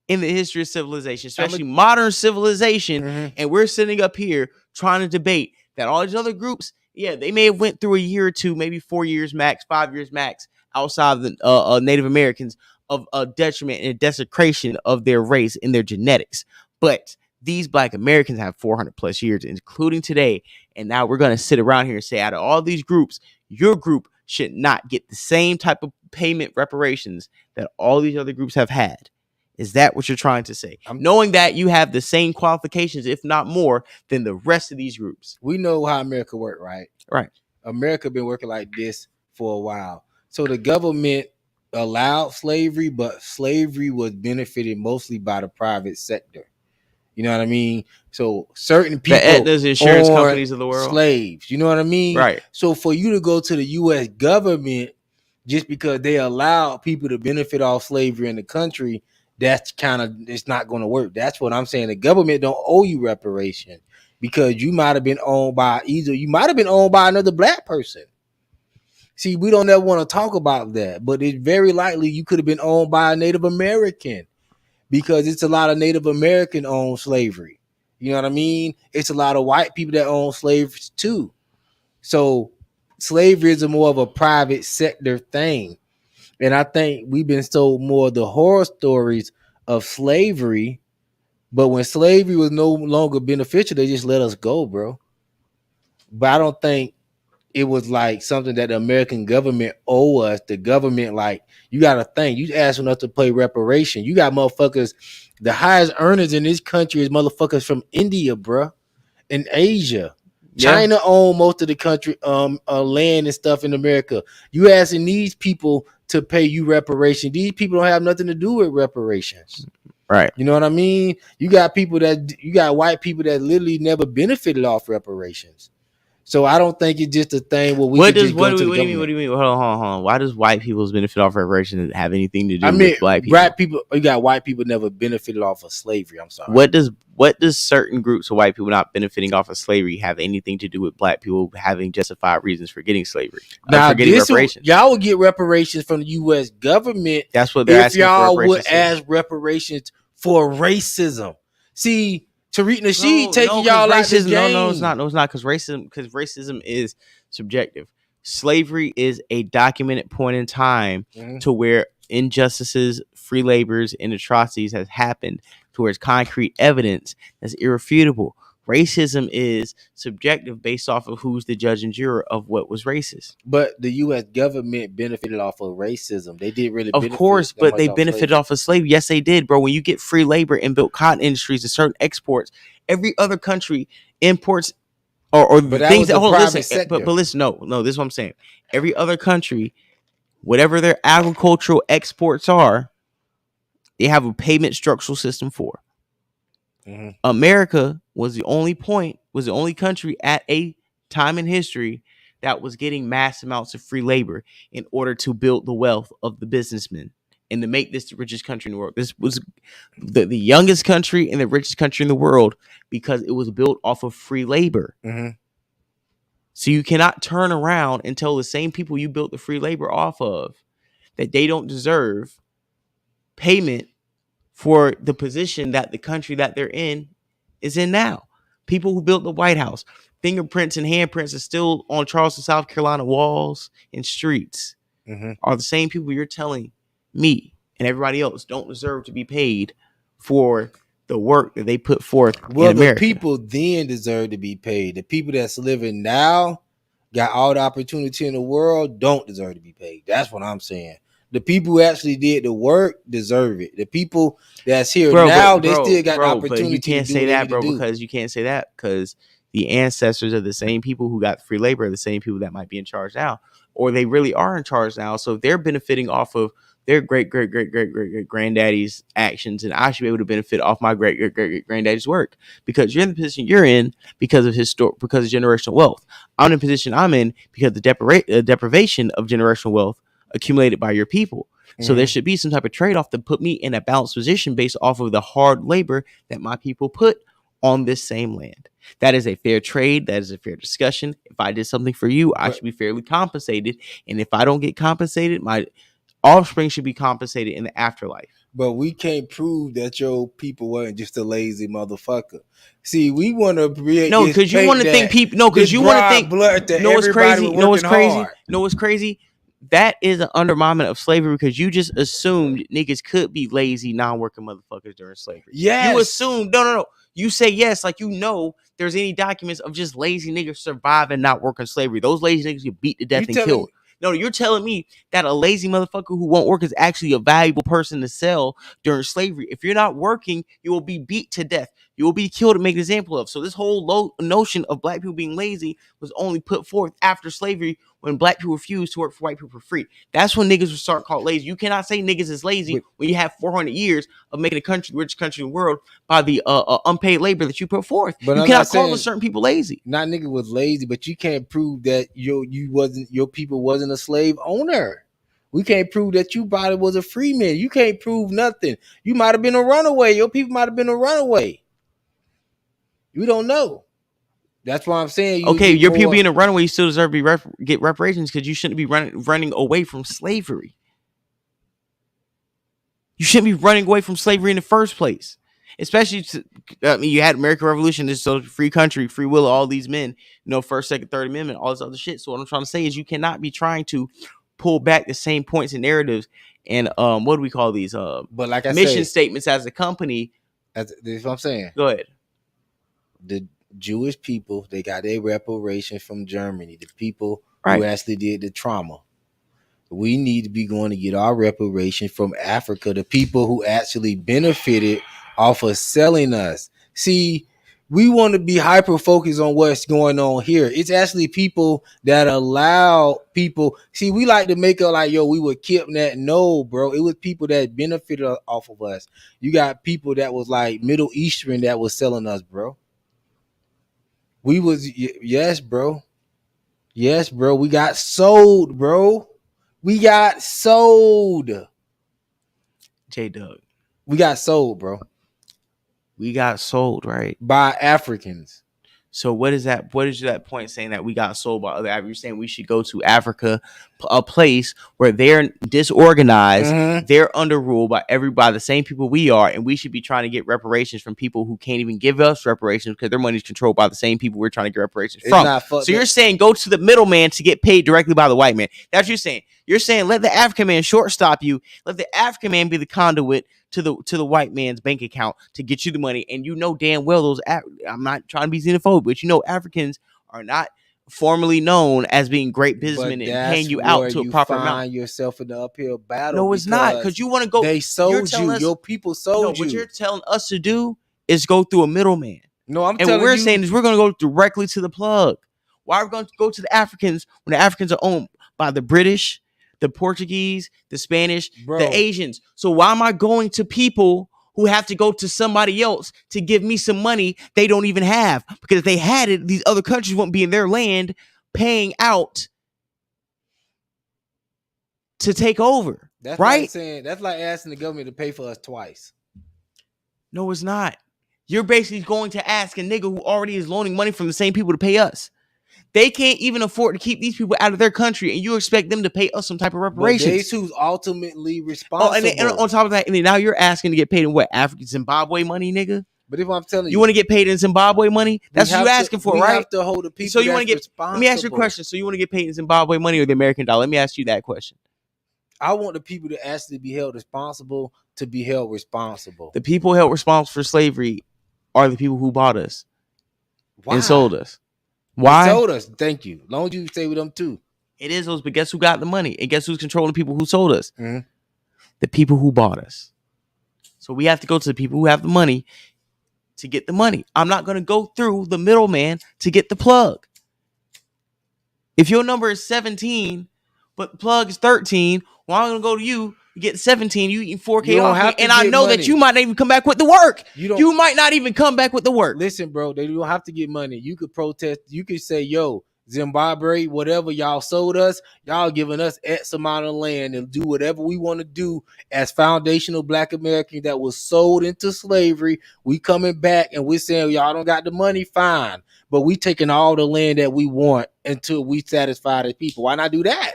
in the history of civilization, especially modern civilization. Mm-hmm. And we're sitting up here trying to debate that all these other groups, yeah, they may have went through a year or two, maybe 4 years max, 5 years max, outside of the Native Americans, of a detriment and a desecration of their race and their genetics. But these Black Americans have 400 plus years, including today. And now we're going to sit around here and say, out of all these groups, your group should not get the same type of payment reparations that all these other groups have had. Is that what you're trying to say? Knowing that you have the same qualifications, if not more, than the rest of these groups. We know how America works, right? Right. America been working like this for a while. So the government allowed slavery, but slavery was benefited mostly by the private sector. You know what I mean? So certain people, the Aetna's insurance companies of the world, slaves. You know what I mean? Right. So for you to go to the U.S. government just because they allow people to benefit off slavery in the country, that's it's not going to work. That's what I'm saying. The government don't owe you reparation because you might have been owned by another Black person. See, we don't ever want to talk about that, but it's very likely you could have been owned by a Native American because it's a lot of Native American owned slavery. You know what I mean? It's a lot of white people that own slaves too. So slavery is more of a private sector thing. And I think we've been told more of the horror stories of slavery. But when slavery was no longer beneficial, they just let us go, bro. But I don't think it was like something that the American government owe us. The government, like, you got to think, you asking us to pay reparation. You got motherfuckers, the highest earners in this country is motherfuckers from India, bro, and Asia. Yeah. China own most of the country, land and stuff in America. You asking these people to pay you reparation. These people don't have nothing to do with reparations. Right. You know what I mean? You got white people that literally never benefited off reparations. So I don't think it's just a thing where what do you mean? Hold on. Why does white people's benefit off reparations have anything to do with Black people? Black people, you got white people never benefited off of slavery. I'm sorry. What does certain groups of white people not benefiting off of slavery have anything to do with Black people having justified reasons for getting slavery? For getting reparations? Y'all would get reparations from the U.S. government. That's what they're asking for. If y'all would ask reparations for racism. See, Tariq Nasheed taking y'all out the game. No, it's not. Because racism is subjective. Slavery is a documented point in time to where injustices, free labors, and atrocities has happened towards concrete evidence that's irrefutable. Racism is subjective based off of who's the judge and juror of what was racist. But the U.S. government benefited off of racism. They did really benefit. Of course, but they benefited off of slavery. Yes, they did, bro. When you get free labor and built cotton industries and certain exports, every other country imports or things that listen. But listen, no, this is what I'm saying. Every other country, whatever their agricultural exports are, they have a payment structural system for. America was the only country at a time in history that was getting mass amounts of free labor in order to build the wealth of the businessmen and to make this the richest country in the world. This was the youngest country and the richest country in the world because it was built off of free labor. So you cannot turn around and tell the same people you built the free labor off of that they don't deserve payment for the position that the country that they're in is in now. People who built the White House, fingerprints and handprints are still on Charleston, South Carolina walls and streets, are the same people you're telling me and everybody else don't deserve to be paid for the work that they put forth in America. The people then deserve to be paid. The people that's living now got all the opportunity in the world, don't deserve to be paid. That's what I'm saying. The people who actually did the work deserve it. The people that's here now, they still got the opportunity. You can't say that, bro, because you can't say that because the ancestors of the same people who got free labor are the same people that might be in charge now, or they really are in charge now. So they're benefiting off of their great granddaddy's actions, and I should be able to benefit off my great granddaddy's work because you're in the position you're in because of generational wealth. I'm in the position I'm in because of the deprivation of generational wealth accumulated by your people. So there should be some type of trade-off to put me in a balanced position based off of the hard labor that my people put on this same land. That is a fair trade. That is a fair discussion. If I did something for you, I should be fairly compensated. And if I don't get compensated, my offspring should be compensated in the afterlife. But we can't prove that your people weren't just a lazy motherfucker. See, we want to create because you want to think people. No, because you want to think. What's crazy? What's crazy? That is an underminement of slavery because you just assumed niggas could be lazy, non-working motherfuckers during slavery. Yes. You assume no. You say yes, like there's any documents of just lazy niggas surviving not working slavery. Those lazy niggas get beat to death and killed. No, you're telling me that a lazy motherfucker who won't work is actually a valuable person to sell during slavery. If you're not working, you will be beat to death. You will be killed and made an example of. So this whole notion of black people being lazy was only put forth after slavery when black people refused to work for white people for free. That's when niggas would start called lazy. You cannot say niggas is lazy when you have 400 years of making the country the richest country in the world by the unpaid labor that you put forth. But you cannot call certain people lazy. Not nigga was lazy, but you can't prove that your people wasn't a slave owner. We can't prove that you body was a free man. You can't prove nothing. You might have been a runaway. Your people might have been a runaway. You don't know. That's why I'm saying. Your people being a runaway, you still deserve to get reparations because you shouldn't be running away from slavery. You shouldn't be running away from slavery in the first place. Especially, you had American Revolution, this is a free country, free will of all these men, First, Second, Third Amendment, all this other shit. So what I'm trying to say is you cannot be trying to pull back the same points and narratives and what do we call these? But like I mission statements as a company. That's what I'm saying. Go ahead. The Jewish people, they got their reparation from Germany. The people who actually did the trauma. We need to be going to get our reparation from Africa. The people who actually benefited off of selling us. See, we want to be hyper focused on what's going on here. It's actually people that allow people. See, we like to make it like, we were kidnapped. No, bro. It was people that benefited off of us. You got people that was like Middle Eastern that was selling us, bro. Yes, bro. Yes, bro. We got sold, bro. We got sold. J-Dub. We got sold, bro. We got sold, right? By Africans. So what is that? What is that point saying that we got sold by other Africans? You're saying we should go to Africa, a place where they're disorganized, they're under rule by the same people we are, and we should be trying to get reparations from people who can't even give us reparations because their money is controlled by the same people we're trying to get reparations from. So you're saying go to the middleman to get paid directly by the white man. That's what you're saying. You're saying let the African man shortstop you, let the African man be the conduit to the white man's bank account to get you the money, and damn well I'm not trying to be xenophobic, but Africans are not formally known as being great businessmen and paying you out to a proper amount. Find yourself in the uphill battle. No, it's not, because you want to go. They sold you. Your people sold you. What you're telling us to do is go through a middleman. No, and what we're saying is we're going to go directly to the plug. Why are we going to go to the Africans when the Africans are owned by the British, the Portuguese, the Spanish, the Asians? So why am I going to people who have to go to somebody else to give me some money they don't even have. Because if they had it, these other countries wouldn't be in their land paying out to take over. That's right? like saying, that's like asking the government to pay for us twice. No, it's not. You're basically going to ask a nigga who already is loaning money from the same people to pay us. They can't even afford to keep these people out of their country, and you expect them to pay us some type of reparations. But they who's ultimately responsible. And on top of that, and then now you're asking to get paid in what? African Zimbabwe money, nigga? But if I'm telling you, you want to get paid in Zimbabwe money? That's what you're asking for, right? We have to hold the people. So you want to get? Let me ask you a question. So you want to get paid in Zimbabwe money or the American dollar? Let me ask you that question. I want the people to actually be held responsible to be held responsible. The people held responsible for slavery are the people who bought us and sold us. Why? They sold us. Thank you. Long as you stay with them too. It is those, but guess who got the money? And guess who's controlling the people who sold us? Mm-hmm. The people who bought us. So we have to go to the people who have the money to get the money. I'm not going to go through the middleman to get the plug. If your number is 17, but the plug is 13, well, I'm going to go to you. You get 17, you eating 4K off me, and I know that you might not even come back with the work. You might not even come back with the work. Listen, bro, they don't have to get money. You could protest. You could say, yo, Zimbabwe, whatever y'all sold us, y'all giving us X amount of land and do whatever we want to do as foundational Black Americans that was sold into slavery. We coming back and we're saying, y'all don't got the money, fine. But we taking all the land that we want until we satisfy the people. Why not do that?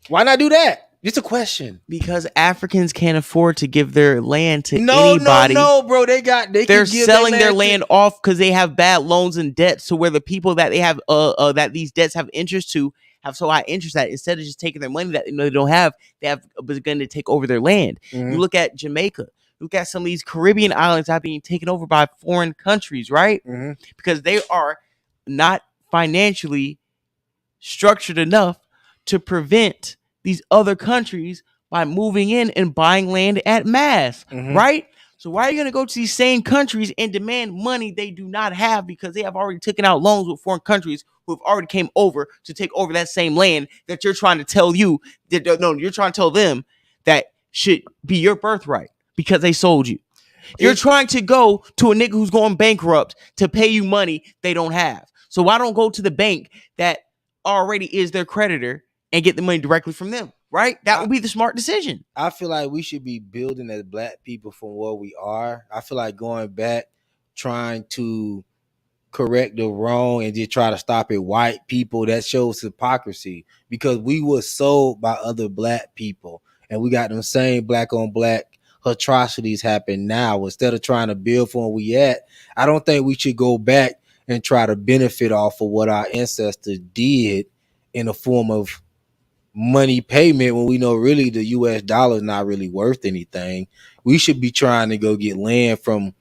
Why not do that? It's a question. Because Africans can't afford to give their land to anybody. No, bro. They're selling their land off because they have bad loans and debts. So where the people that they have, that these debts have interest to, have so high interest that instead of just taking their money that they don't have, they have begun to take over their land. Mm-hmm. You look at Jamaica. Look at some of these Caribbean islands that are being taken over by foreign countries, right? Mm-hmm. Because they are not financially structured enough to prevent these other countries by moving in and buying land at mass, right? So why are you going to go to these same countries and demand money they do not have because they have already taken out loans with foreign countries who have already came over to take over that same land that you're trying to tell you that you're trying to tell them that should be your birthright because they sold you. You're trying to go to a nigga who's going bankrupt to pay you money they don't have. So why don't go to the bank that already is their creditor and get the money directly from them, right? That would be the smart decision. I feel like we should be building as Black people from where we are. I feel like going back, trying to correct the wrong and just try to stop it white people, that shows hypocrisy because we were sold by other Black people and we got them same Black on Black atrocities happen now. Instead of trying to build from where we at, I don't think we should go back and try to benefit off of what our ancestors did in the form of money payment when we know really the US dollar is not really worth anything. We should be trying to go get land from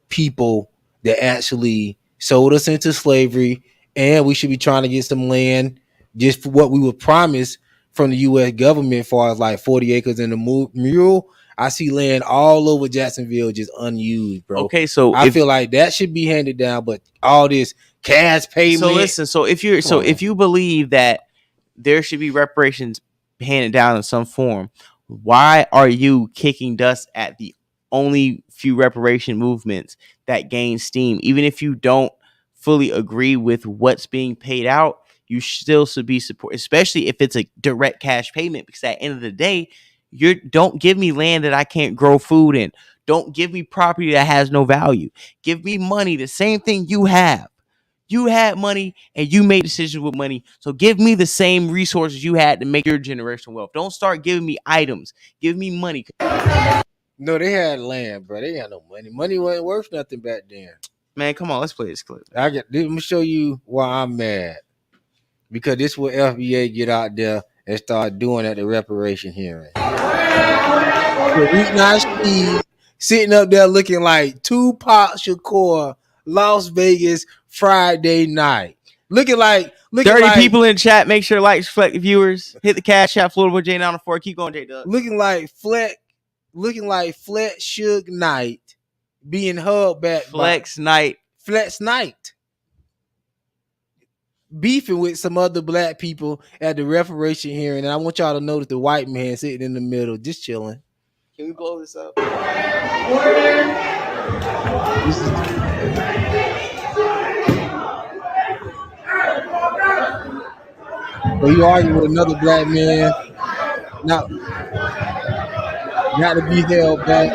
people that actually sold us into slavery, and we should be trying to get some land just for what we were promised from the US government as far as like 40 acres in the mural. I see land all over Jacksonville just unused, bro. Okay, so I feel like that should be handed down, but all this cash payment. So listen, if you believe that there should be reparations handed down in some form, why are you kicking dust at the only few reparation movements that gain steam? Even if you don't fully agree with what's being paid out, you still should be support, especially if it's a direct cash payment, because at the end of the day, don't give me land that I can't grow food in. Don't give me property that has no value. Give me money, the same thing you have. You had money and you made decisions with money. So give me the same resources you had to make your generational wealth. Don't start giving me items. Give me money. No, they had land, bro. They had no money. Money wasn't worth nothing back then. Man, come on. Let's play this clip. Let me show you why I'm mad. Because this is what FBA get out there and start doing at the reparation hearing. Tariq Nasheed sitting up there looking like Tupac Shakur, Las Vegas, Friday night. Looking 30 people in chat. Make sure to like, select viewers. Hit the cash app, Florida J 904. Keep going, J Dub. Looking like Flex Suge Knight being held back. Flex Knight. Beefing with some other Black people at the reparation hearing. And I want y'all to notice the white man sitting in the middle, just chilling. Can we blow this up? So you argue with another black man, not to be held back.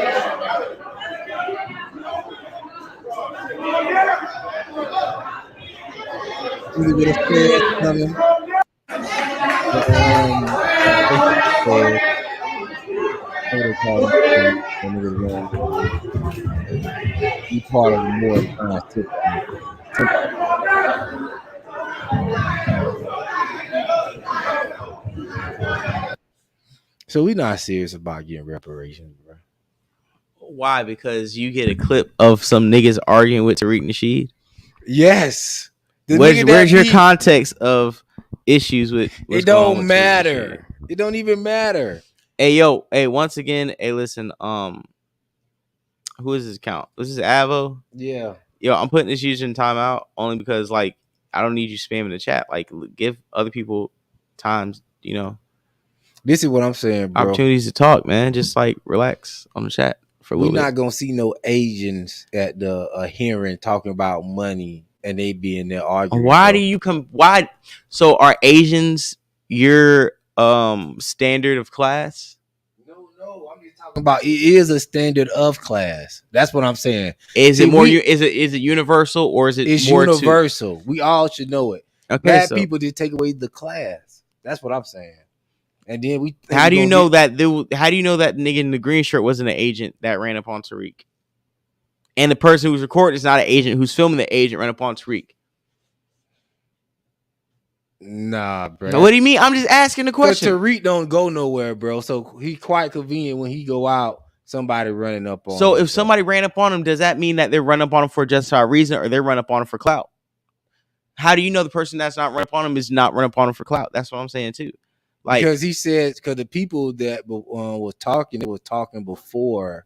Either with a said something, what they call them, be part of the more scientific. So we not serious about getting reparations, bro. Why? Because you get a clip of some niggas arguing with Tariq Nasheed. Yes. Where's your context of issues with? It don't matter. It don't even matter. Hey, yo. Hey, once again. Hey, listen. Who is this account? This is Avo. Yeah. Yo, I'm putting this user in timeout only because, like, I don't need you spamming the chat. Like, give other people times, you know. This is what I'm saying, bro. Opportunities to talk, man. Just like relax on the chat for a little bit. We're not gonna see no Asians at the hearing talking about money and they being there arguing. Why do you come? Why? So are Asians your standard of class? No, I'm just talking about it is a standard of class. That's what I'm saying. Is it more? Is it universal or is it? It's more universal. We all should know it. Okay, bad people did take away the class. That's what I'm saying. And then we. How do you know that? How do you know that nigga in the green shirt wasn't an agent that ran up on Tariq? And the person who's recording is not an agent who's filming the agent ran up on Tariq. Nah, bro. Now, what do you mean? I'm just asking the question. Tariq don't go nowhere, bro. So he quite convenient when he go out. Somebody running up on. So him, if somebody ran up on him, does that mean that they're running up on him for a justified reason, or they're running up on him for clout? How do you know the person that's not running up on him is not running up on him for clout? That's what I'm saying too. Like, because he said, because the people that was talking before,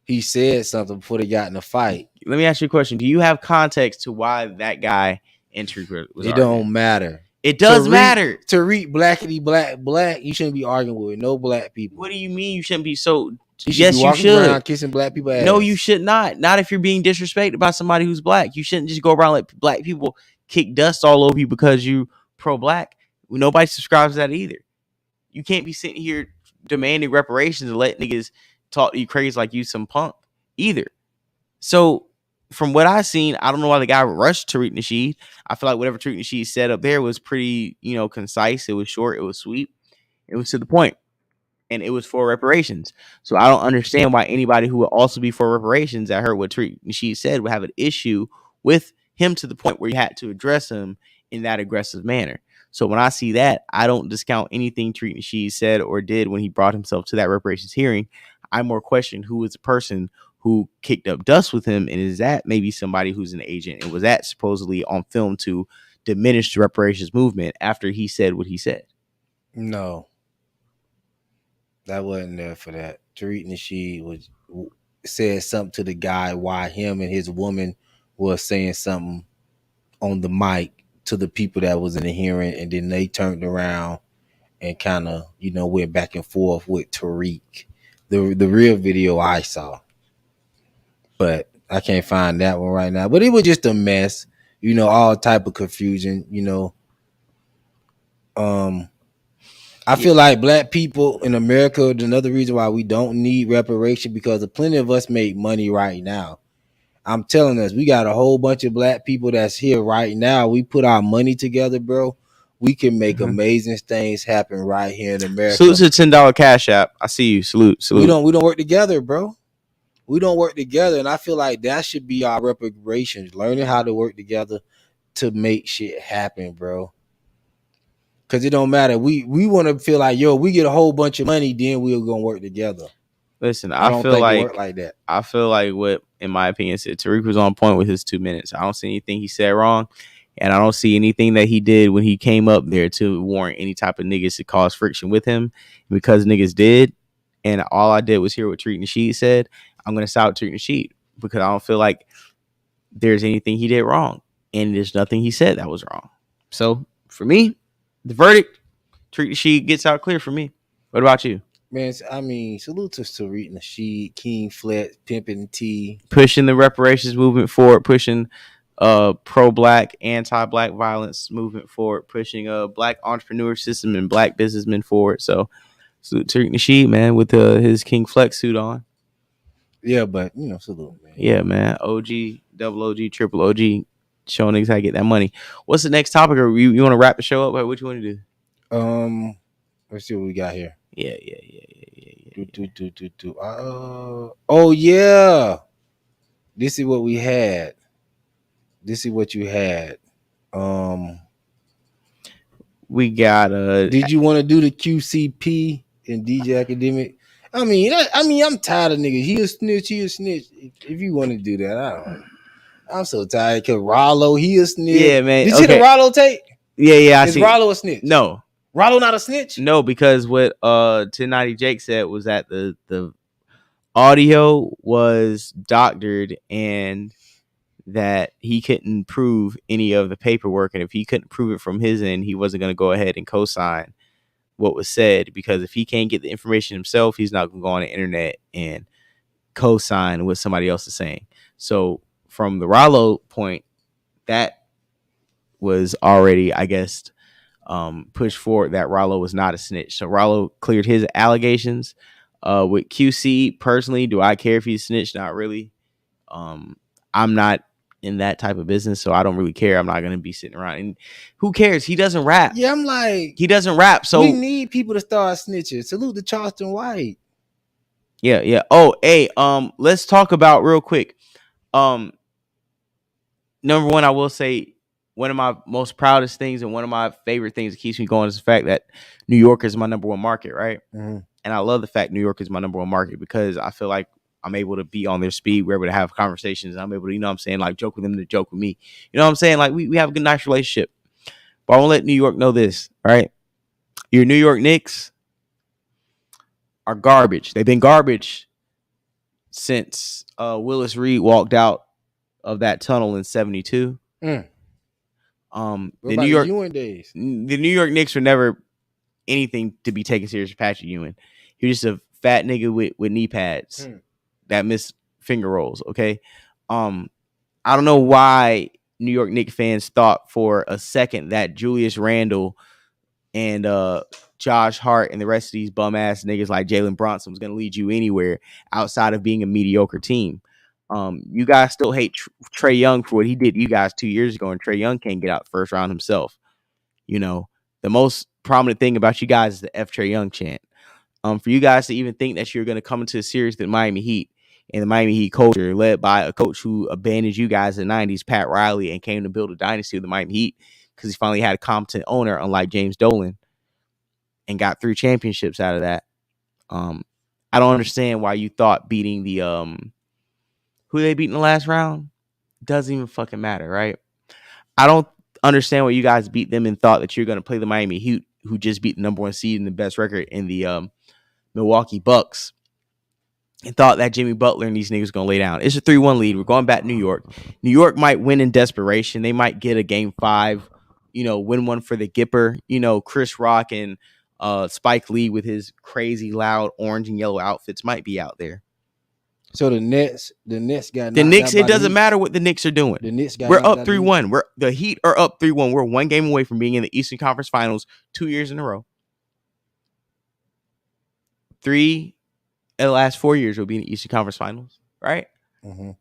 he said something before they got in a fight. Let me ask you a question: do you have context to why that guy entered? It don't matter. It does matter. Tariq blackity black. You shouldn't be arguing with no black people. What do you mean you shouldn't be so? Yes, you should. Kissing black people ass. No, you should not. Not if you're being disrespected by somebody who's black. You shouldn't just go around let black people kick dust all over you because you pro-black. Nobody subscribes to that either. You can't be sitting here demanding reparations and let niggas talk to you crazy like you some punk either. So from what I've seen, I don't know why the guy rushed Tariq Nasheed. I feel like whatever Tariq Nasheed said up there was pretty, concise. It was short. It was sweet. It was to the point. And it was for reparations. So I don't understand why anybody who would also be for reparations, I heard what Tariq Nasheed said, would have an issue with him to the point where you had to address him in that aggressive manner. So when I see that, I don't discount anything Tariq Nasheed said or did when he brought himself to that reparations hearing. I more question who is the person who kicked up dust with him, and is that maybe somebody who's an agent, and was that supposedly on film to diminish the reparations movement after he said what he said? No, that wasn't there for that. Tariq Nasheed said something to the guy why him and his woman was saying something on the mic to the people that was in the hearing, and then they turned around and kind of, went back and forth with Tariq. The real video I saw, but I can't find that one right now. But it was just a mess, all type of confusion. I feel like black people in America, another reason why we don't need reparation, because plenty of us make money right now. I'm telling us, we got a whole bunch of black people that's here right now. We put our money together, bro. We can make amazing things happen right here in America. Salute to $10 Cash App. I see you. Salute. We don't work together, bro. We don't work together, and I feel like that should be our reparations. Learning how to work together to make shit happen, bro. Because it don't matter. We want to feel like, we get a whole bunch of money, then we're gonna work together. Listen, I feel like that. I feel like what, in my opinion, said Tariq was on point with his 2 minutes. I don't see anything he said wrong, and I don't see anything that he did when he came up there to warrant any type of niggas to cause friction with him. Because niggas did, and all I did was hear what Tariq Nasheed said. I'm gonna shout Tariq Nasheed because I don't feel like there's anything he did wrong, and there's nothing he said that was wrong. So for me, the verdict, Tariq Nasheed gets out clear for me. What about you? Man, I mean, salute to Tariq Nasheed, King Flex, Pimpin' T. Pushing the reparations movement forward, pushing pro-black, anti-black violence movement forward, pushing black entrepreneur system and black businessmen forward. So salute Tariq Nasheed, man, with his King Flex suit on. Yeah, but salute, man. Yeah, man. OG, double OG, triple OG, showing niggas how to get that money. What's the next topic? Or you want to wrap the show up? Or what you want to do? Let's see what we got here. Yeah. Oh yeah. This is what we had. This is what you had. We got Did you want to do the QCP and DJ Akademiks? I mean, I'm tired of niggas. He a snitch. If you want to do that, I'm so tired. Cause Rollo, he a snitch. Yeah, man. Did you see the Rollo tape? Yeah. Is Rollo a snitch? No. Rollo not a snitch? No, because what 1090 Jake said was that the audio was doctored and that he couldn't prove any of the paperwork, and if he couldn't prove it from his end, he wasn't going to go ahead and co-sign what was said, because if he can't get the information himself, he's not going to go on the internet and co-sign what somebody else is saying. So from the Rollo point, that was already, I guess, pushed forward that Rollo was not a snitch. So Rollo cleared his allegations. With QC, personally, do I care if he's snitched? Not really. I'm not in that type of business, so I don't really care. I'm not going to be sitting around. And who cares? He doesn't rap. Yeah, I'm like, he doesn't rap. So we need people to start snitching. Salute to Charleston White. Yeah. Oh, hey, let's talk about real quick. Number one, I will say one of my most proudest things and one of my favorite things that keeps me going is the fact that New York is my number one market, right? Mm-hmm. And I love the fact New York is my number one market because I feel like I'm able to be on their speed. We're able to have conversations. I'm able to, what I'm saying, like joke with them to joke with me. You know what I'm saying? Like we have a good, nice relationship. But I want to let New York know this, right? Your New York Knicks are garbage. They've been garbage since Willis Reed walked out of that tunnel in 72. The New York Ewing days. The New York Knicks were never anything to be taken serious for Patrick Ewing. He was just a fat nigga with knee pads that missed finger rolls. Okay. I don't know why New York Knicks fans thought for a second that Julius Randle and Josh Hart and the rest of these bum ass niggas like Jalen Brunson was going to lead you anywhere outside of being a mediocre team. You guys still hate Trae Young for what he did to you guys 2 years ago, and Trae Young can't get out the first round himself. You know, the most prominent thing about you guys is the F Trae Young chant. For you guys to even think that you're going to come into a series with the Miami Heat and the Miami Heat culture led by a coach who abandoned you guys in the 90s, Pat Riley, and came to build a dynasty with the Miami Heat because he finally had a competent owner, unlike James Dolan, and got 3 championships out of that. I don't understand why you thought beating the who they beat in the last round doesn't even fucking matter, right? I don't understand why you guys beat them and thought that you're going to play the Miami Heat, who just beat the number 1 seed and the best record in the Milwaukee Bucks, and thought that Jimmy Butler and these niggas going to lay down. It's a 3-1 lead. We're going back to New York. New York might win in desperation. They might get a game 5, win one for the Gipper. Chris Rock and Spike Lee with his crazy loud orange and yellow outfits might be out there. So the Nets got the Knicks. It doesn't matter what the Knicks are doing. The Knicks got we're up 3-1. The Heat are up 3-1. We're 1 game away from being in the Eastern Conference Finals 2 years in a row. 3 of the last 4 years we'll be in the Eastern Conference Finals, right? Mm-hmm.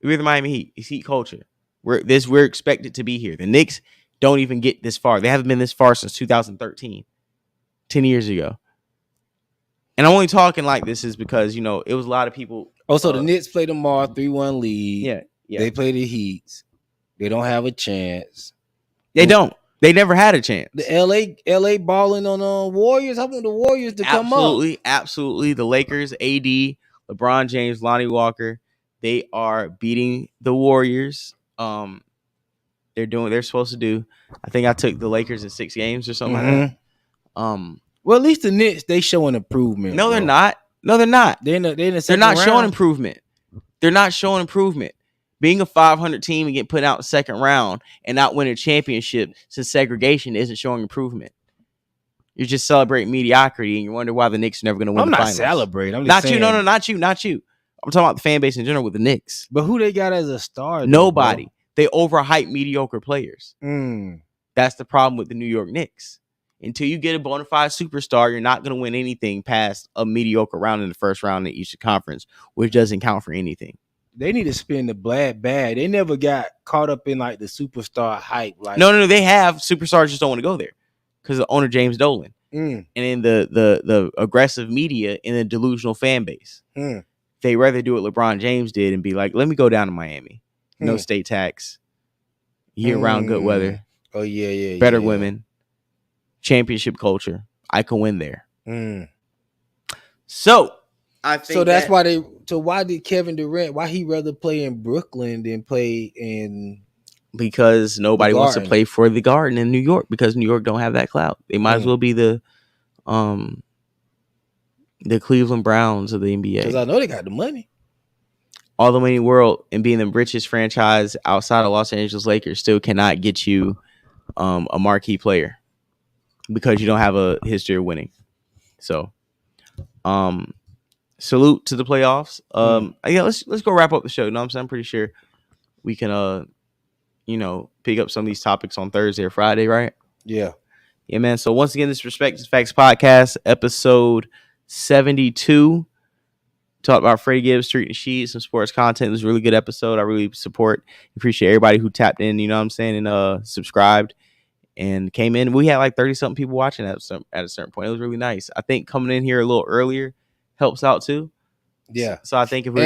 We're the Miami Heat. It's Heat culture. We're expected to be here. The Knicks don't even get this far. They haven't been this far since 2013, 10 years ago. And I'm only talking like this is because, it was a lot of people. Oh, so the Knicks play tomorrow, 3-1 lead. Yeah. They play the Heat. They don't have a chance. They don't. They never had a chance. The LA balling on Warriors. I want the Warriors to come up. Absolutely. The Lakers, AD, LeBron James, Lonnie Walker, they are beating the Warriors. They're supposed to do. I think I took the Lakers in 6 games or something like that. Well, at least the Knicks, they showing improvement. No, they're not. They're not showing improvement. They're not showing improvement. Being a 500 team and getting put out in the second round and not winning a championship since segregation isn't showing improvement. You're just celebrating mediocrity, and you wonder why the Knicks are never going to win I'm the not finals. celebrating. I'm Not just you. saying. No, not you. I'm talking about the fan base in general with the Knicks. But who they got as a star? Though, Nobody. They overhype mediocre players. bro? That's the problem with the New York Knicks. Until you get a bona fide superstar, you're not going to win anything past a mediocre round in the first round in each conference, which doesn't count for anything. They need to spin the bad. They never got caught up in like the superstar hype. Like No, they have superstars, just don't want to go there because of the owner James Dolan and in the aggressive media and the delusional fan base. They rather do what LeBron James did and be like, let me go down to Miami, no state tax, year round good weather. Oh yeah, better women, championship culture. I can win there. So I think so that's why they. So why did Kevin Durant? Why he rather play in Brooklyn than play in? Because nobody wants to play for the Garden in New York because New York don't have that clout. They might as well be the Cleveland Browns of the NBA. Because I know they got the money. All the money in the world and being the richest franchise outside of Los Angeles Lakers still cannot get you a marquee player because you don't have a history of winning. So, salute to the playoffs. Yeah, let's go wrap up the show. You know what I'm saying? I'm pretty sure we can pick up some of these topics on Thursday or Friday, right? Yeah, man. So once again, this Respect is Facts podcast, episode 72. Talked about Freddie Gibbs, Tariq Nasheed, some sports content. It was a really good episode. I really appreciate everybody who tapped in, you know what I'm saying, and subscribed and came in. We had like 30-something people watching at a certain point. It was really nice. I think coming in here a little earlier helps out too. Yeah. So I think if we're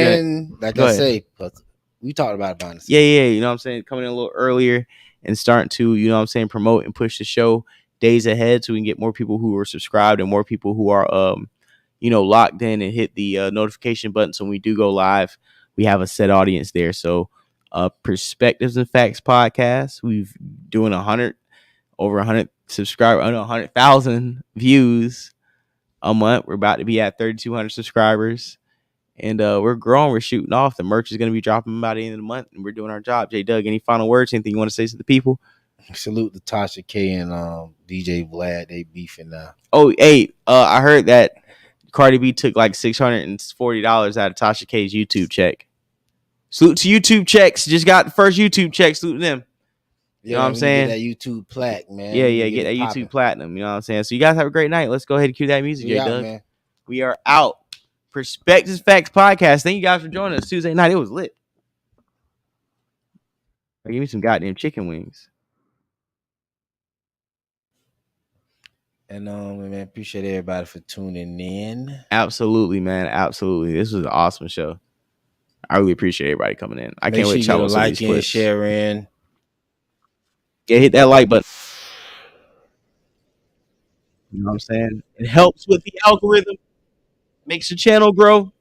we talked about it. Yeah, you know what I'm saying? Coming in a little earlier and starting to, you know what I'm saying, promote and push the show days ahead so we can get more people who are subscribed and more people who are locked in and hit the notification button. So when we do go live, we have a set audience there. So Perspectives and Facts podcast, we've doing over 100 subscribers, 100,000 views a month. We're about to be at 3,200 subscribers. And we're growing. We're shooting off. The merch is going to be dropping by the end of the month, and we're doing our job. J. Doug, any final words? Anything you want to say to the people? Salute to Tasha K and DJ Vlad. They beefing now. Oh, hey, I heard that Cardi B took like $640 out of Tasha K's YouTube check. Salute to YouTube checks. Just got the first YouTube check. Salute to them. You know what I'm saying? Get that YouTube plaque, man. Yeah, get that YouTube platinum. You know what I'm saying? So you guys have a great night. Let's go ahead and cue that music, J. Doug. Man. We are out. Perspectives Facts podcast. Thank you guys for joining us Tuesday night. It was lit. Give me some goddamn chicken wings. And man, appreciate everybody for tuning in. Absolutely, man. Absolutely. This was an awesome show. I really appreciate everybody coming in. I can't wait to chat with like and share in. Yeah, hit that like button. You know what I'm saying? It helps with the algorithm. Makes your channel grow.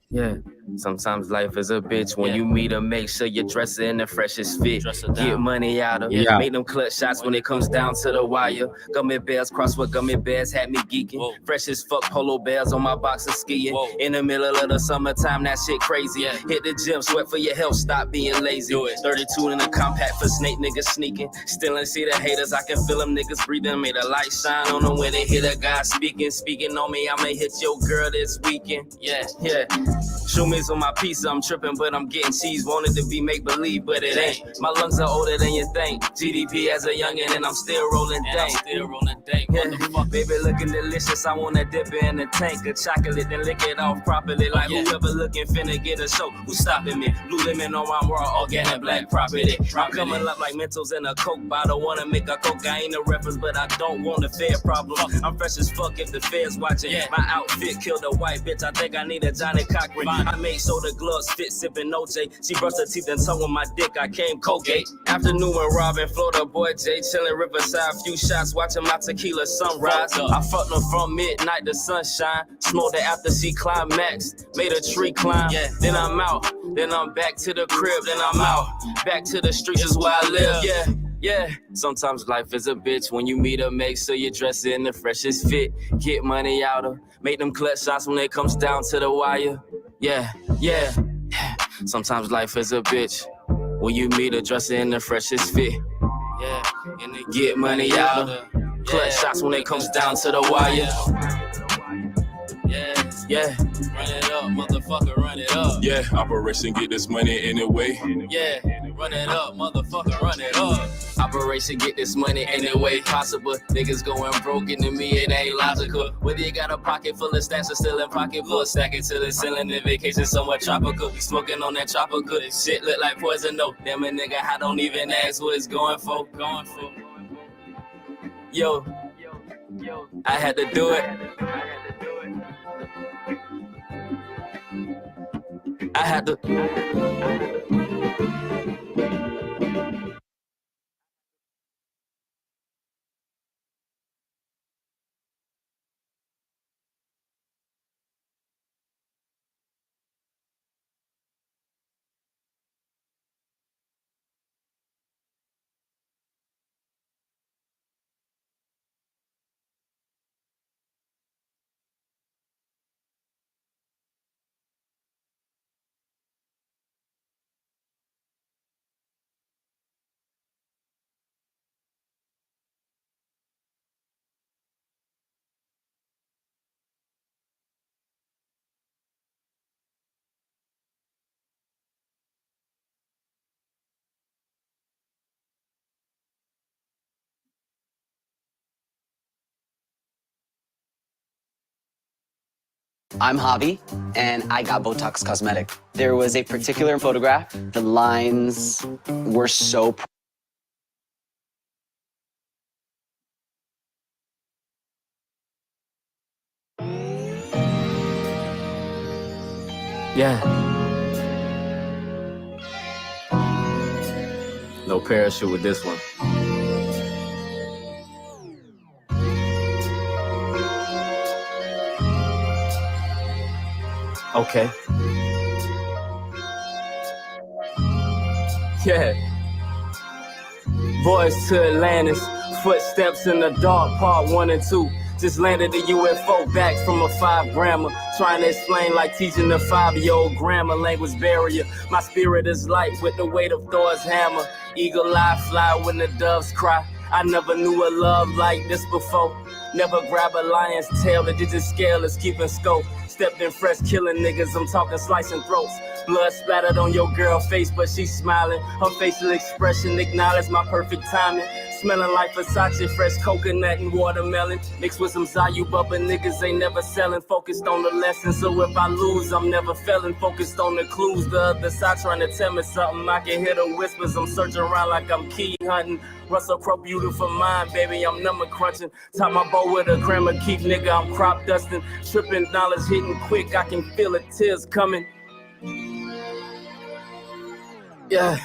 Yeah. Sometimes life is a bitch. When you meet her, make sure you dress her in the freshest fit. Get money out of make them clutch shots when it comes down to the wire. Gummy bears, crossword gummy bears had me geeking. Fresh as fuck polo bears on my box of skiing. In the middle of the summertime, that shit crazy. Hit the gym, sweat for your health, stop being lazy. 32 in a compact for snake niggas sneaking. Still and see the haters, I can feel them niggas breathing. Made a light shine on them when they hear the guy speaking on me. I'ma hit your girl this weekend. Yeah. Show me on my pizza, I'm tripping, but I'm getting cheese. Wanted to be make-believe, but it ain't. My lungs are older than you think. GDP as a youngin' and I'm still rolling dank. Yeah. Baby looking delicious, I wanna dip it in the tank of chocolate, then lick it off properly. Like whoever looking finna get a show, who's stopping me? Blue lemon on my raw, organic black property. I'm coming up like Mentos in a Coke bottle. Wanna make a Coke, I ain't a reference, but I don't want the fair problem. I'm fresh as fuck if the feds watching. My outfit killed a white bitch, I think I need a Johnny Cochran. I made so the gloves fit, sipping OJ. She brushed her teeth and tongue with my dick, I came Colgate. Afternoon when Robin, Florida boy Jay, chilling Riverside, few shots, watching my tequila sunrise. I fucked them from midnight to sunshine, smoked it after she climaxed, made a tree climb. Then I'm out, then I'm back to the crib, then I'm out, back to the streets is where I live. Yeah, sometimes life is a bitch. When you meet her, make sure you dress in the freshest fit. Get money out of, make them clutch shots when it comes down to the wire. Yeah. Sometimes life is a bitch. When you meet her, dress in the freshest fit. Yeah, and they get money out of. Clutch shots when it comes down to the wire. Yeah, Run it up, motherfucker, run it up. Yeah, Operation Get This Money Anyway. yeah, run it up, motherfucker, run it up. Operation get this money any way possible. Niggas going broke, and to me it ain't logical. Whether you got a pocket full of stacks or still in pocketbook, stack it to the ceiling. In vacation somewhat tropical, we smoking on that tropical. This shit look like poison though. Damn it, nigga, I don't even ask what it's going for. Yo, I had to do it. I had to. I'm Javi, and I got Botox Cosmetic. There was a particular photograph. The lines were so... Yeah. No parachute with this one. Okay. Yeah. Voice to Atlantis. Footsteps in the dark, part 1 and 2. Just landed the UFO back from a 5-grammer. Trying to explain like teaching a 5-year-old grammar language barrier. My spirit is light with the weight of Thor's hammer. Eagle eye fly when the doves cry. I never knew a love like this before. Never grab a lion's tail, the digit scale is keeping scope. Stepped in fresh, killing niggas, I'm talking slicing throats. Blood splattered on your girl face, but she's smiling. Her facial expression acknowledged my perfect timing. Smelling like Versace, fresh coconut and watermelon. Mixed with some Zayu Bubba, niggas ain't never selling. Focused on the lesson, so if I lose, I'm never failing. Focused on the clues, the other side trying to tell me something. I can hear the whispers, I'm searching around like I'm key hunting. Russell Crowe, beautiful mind, baby, I'm number crunching. Tie my bow with a grammar keep, nigga, I'm crop dusting. Tripping dollars hitting quick, I can feel the tears coming. Yeah.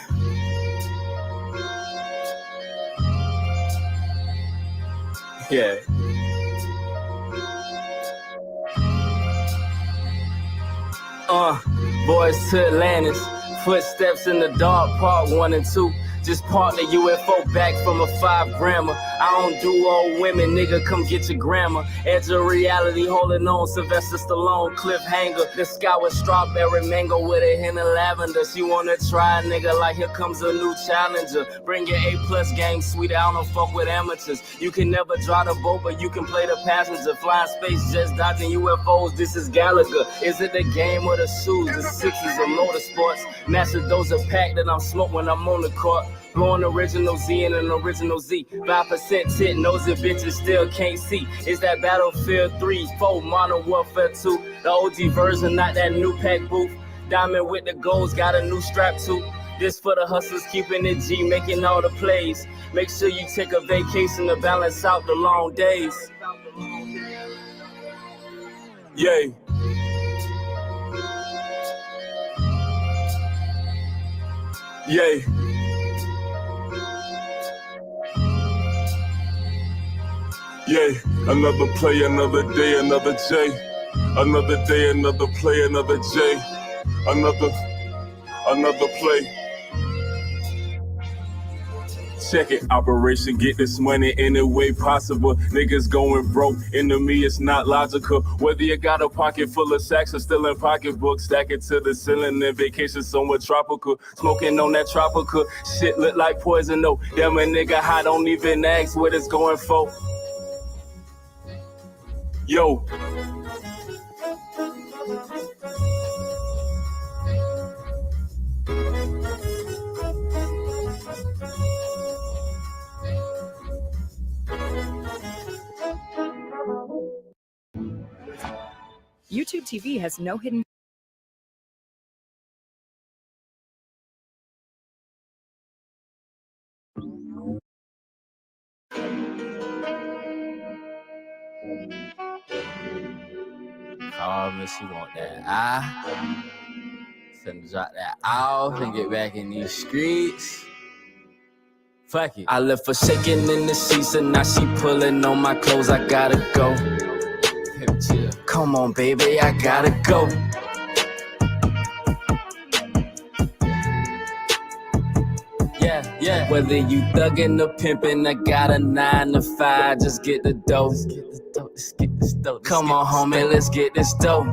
Yeah. Voice to Atlantis. Footsteps in the dark, part 1 and 2. Just parked the UFO back from a 5-grammer. I don't do old women, nigga, come get your grandma. Edge of reality, holding on, Sylvester Stallone, cliffhanger. The sky was strawberry mango with a hint of lavender. She wanna try, nigga, like here comes a new challenger. Bring your A+ game, sweet, I don't fuck with amateurs. You can never drive the boat, but you can play the passenger. Flying space jets, dodging UFOs, this is Gallagher. Is it the game or the shoes? The 60s or motorsports? Master those are packed that I'm smoked when I'm on the court. Blowing original Z and an original Z. 5% tit, nosy bitches still can't see. Is that Battlefield 3, 4, Modern Warfare 2? The OG version, not that new pack booth. Diamond with the goals, got a new strap too. This for the hustlers keeping it G, making all the plays. Make sure you take a vacation to balance out the long days. Yay. Yay. Yeah, another play, another day, another J. Another day, another play, another J. Another play. Check it, Operation Get This Money any way possible. Niggas going broke, and to me it's not logical. Whether you got a pocket full of sacks or still in pocketbooks, stack it to the ceiling and vacation somewhere tropical. Smoking on that tropical, shit look like poison though. Damn a nigga, I don't even ask what it's going for. Yo. YouTube TV has no hidden. Oh, man, she want that I. Finna drop that off and get back in these streets. Fuck it. I left her shaking in the season, now she pulling on my clothes. I gotta go. Come on, baby, I gotta go. Yeah. Whether you thuggin' or pimpin', I got a 9 to 5. Just get the dough. Let's get this dough. Come on, homie, let's get this dough.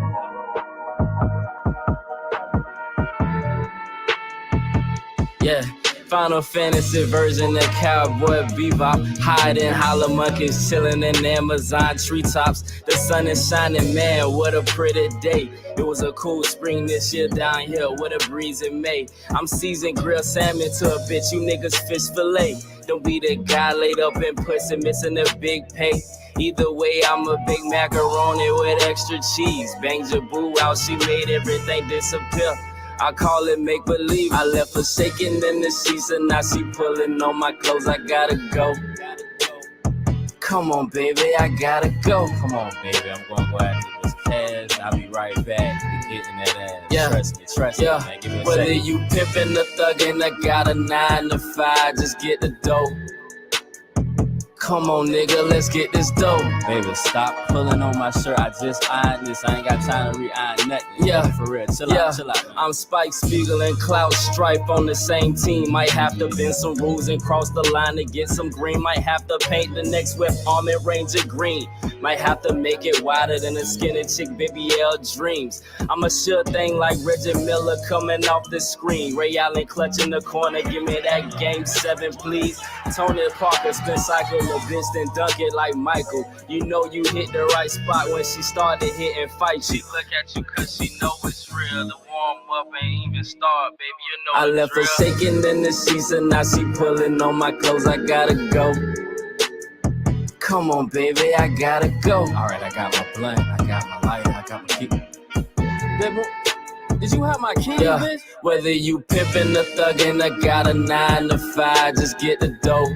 Yeah. Final Fantasy version of Cowboy Bebop. Hiding holler monkeys, chilling in Amazon treetops. The sun is shining, man, what a pretty day. It was a cool spring this year down here, what a breeze in May. I'm seasoned grilled salmon to a bitch, you niggas fish fillet. Don't be the guy laid up in pussy, missing a big pay. Either way, I'm a big macaroni with extra cheese. Banged your boo out, she made everything disappear. I call it make-believe. I left her shaking in the season, now she pulling on my clothes. I gotta go. Come on, baby, I gotta go. Come on, baby, I'm gonna go after this cash. I'll be right back to getting that ass. Yeah. Trust me, man. Give me a Whether second. You pimpin' or thuggin', I got a 9 to 5. Just get the dough. Come on, nigga, let's get this dough. Baby, stop pulling on my shirt. I just ironed this. I ain't got time to re-iron nothing. Yeah, for real. Chill out, man. I'm Spike Spiegel and Klaus Stripe on the same team. Might have to bend some rules and cross the line to get some green. Might have to paint the next whip Army Ranger green. Might have to make it wider than a skinny chick, Baby L dreams. I'm a sure thing like Reggie Miller coming off the screen. Ray Allen clutching the corner. Give me that game 7, please. Tony Parker spin cycle. A bitch then dunk it like Michael. You know you hit the right spot when she started hitting fight you. She look at you cause she know it's real. The warm up ain't even start, baby, you know I left her shaking in the season, now she pulling on my clothes. I gotta go. Come on, baby, I gotta go. Alright, I got my blunt, I got my lighter, I got my key. Baby, did you have my key, bitch? Whether you pimpin' or thuggin', I got a 9 to 5. Just get the dough.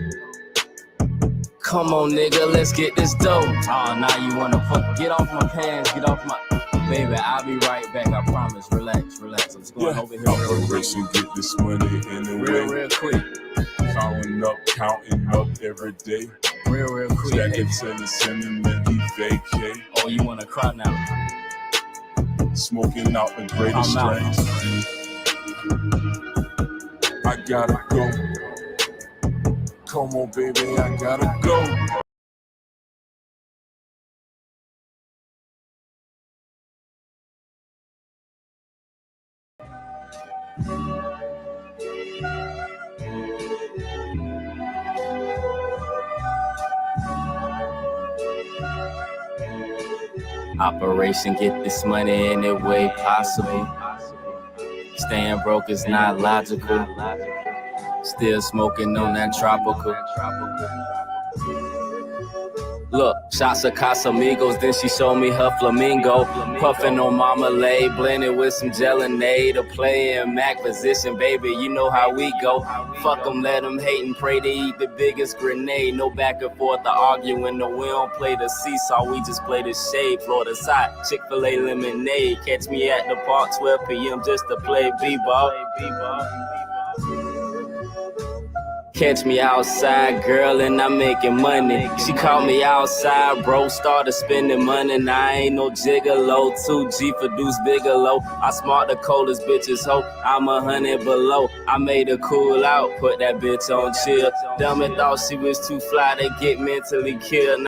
Come on, nigga, let's get this dough. Oh, now you wanna get off my pants, get off my... Baby, I'll be right back, I promise. Relax. I'm just going over here Operation get this money in the way. real quick. Counting up every day. Real quick. Stack it to the cinnamon, we vacate. Oh, you wanna cry now? Smoking out the greatest strains. I gotta go. Come on, baby, I gotta go. Operation get this money any way possible. Staying broke is not logical. Still smoking on that tropical. Look, shots of Casamigos, then she showed me her flamingo. Puffing on marmalade, blended with some gelinade. A play in Mac position, baby, you know how we go. Fuck them, let them hate and pray they eat the biggest grenade. No back and forth to arguing, no, we don't play the seesaw, we just play the shade. Florida side, Chick-fil-A lemonade. Catch me at the park 12 p.m. just to play b-ball. Catch me outside, girl, and I'm making money. She called me outside, bro, started spending money. And I ain't no gigolo, 2G for Deuce Bigelow. I smart the coldest bitches, hope I'm 100 below. I made her cool out, put that bitch on chill. Dumb and thought she was too fly to get mentally killed.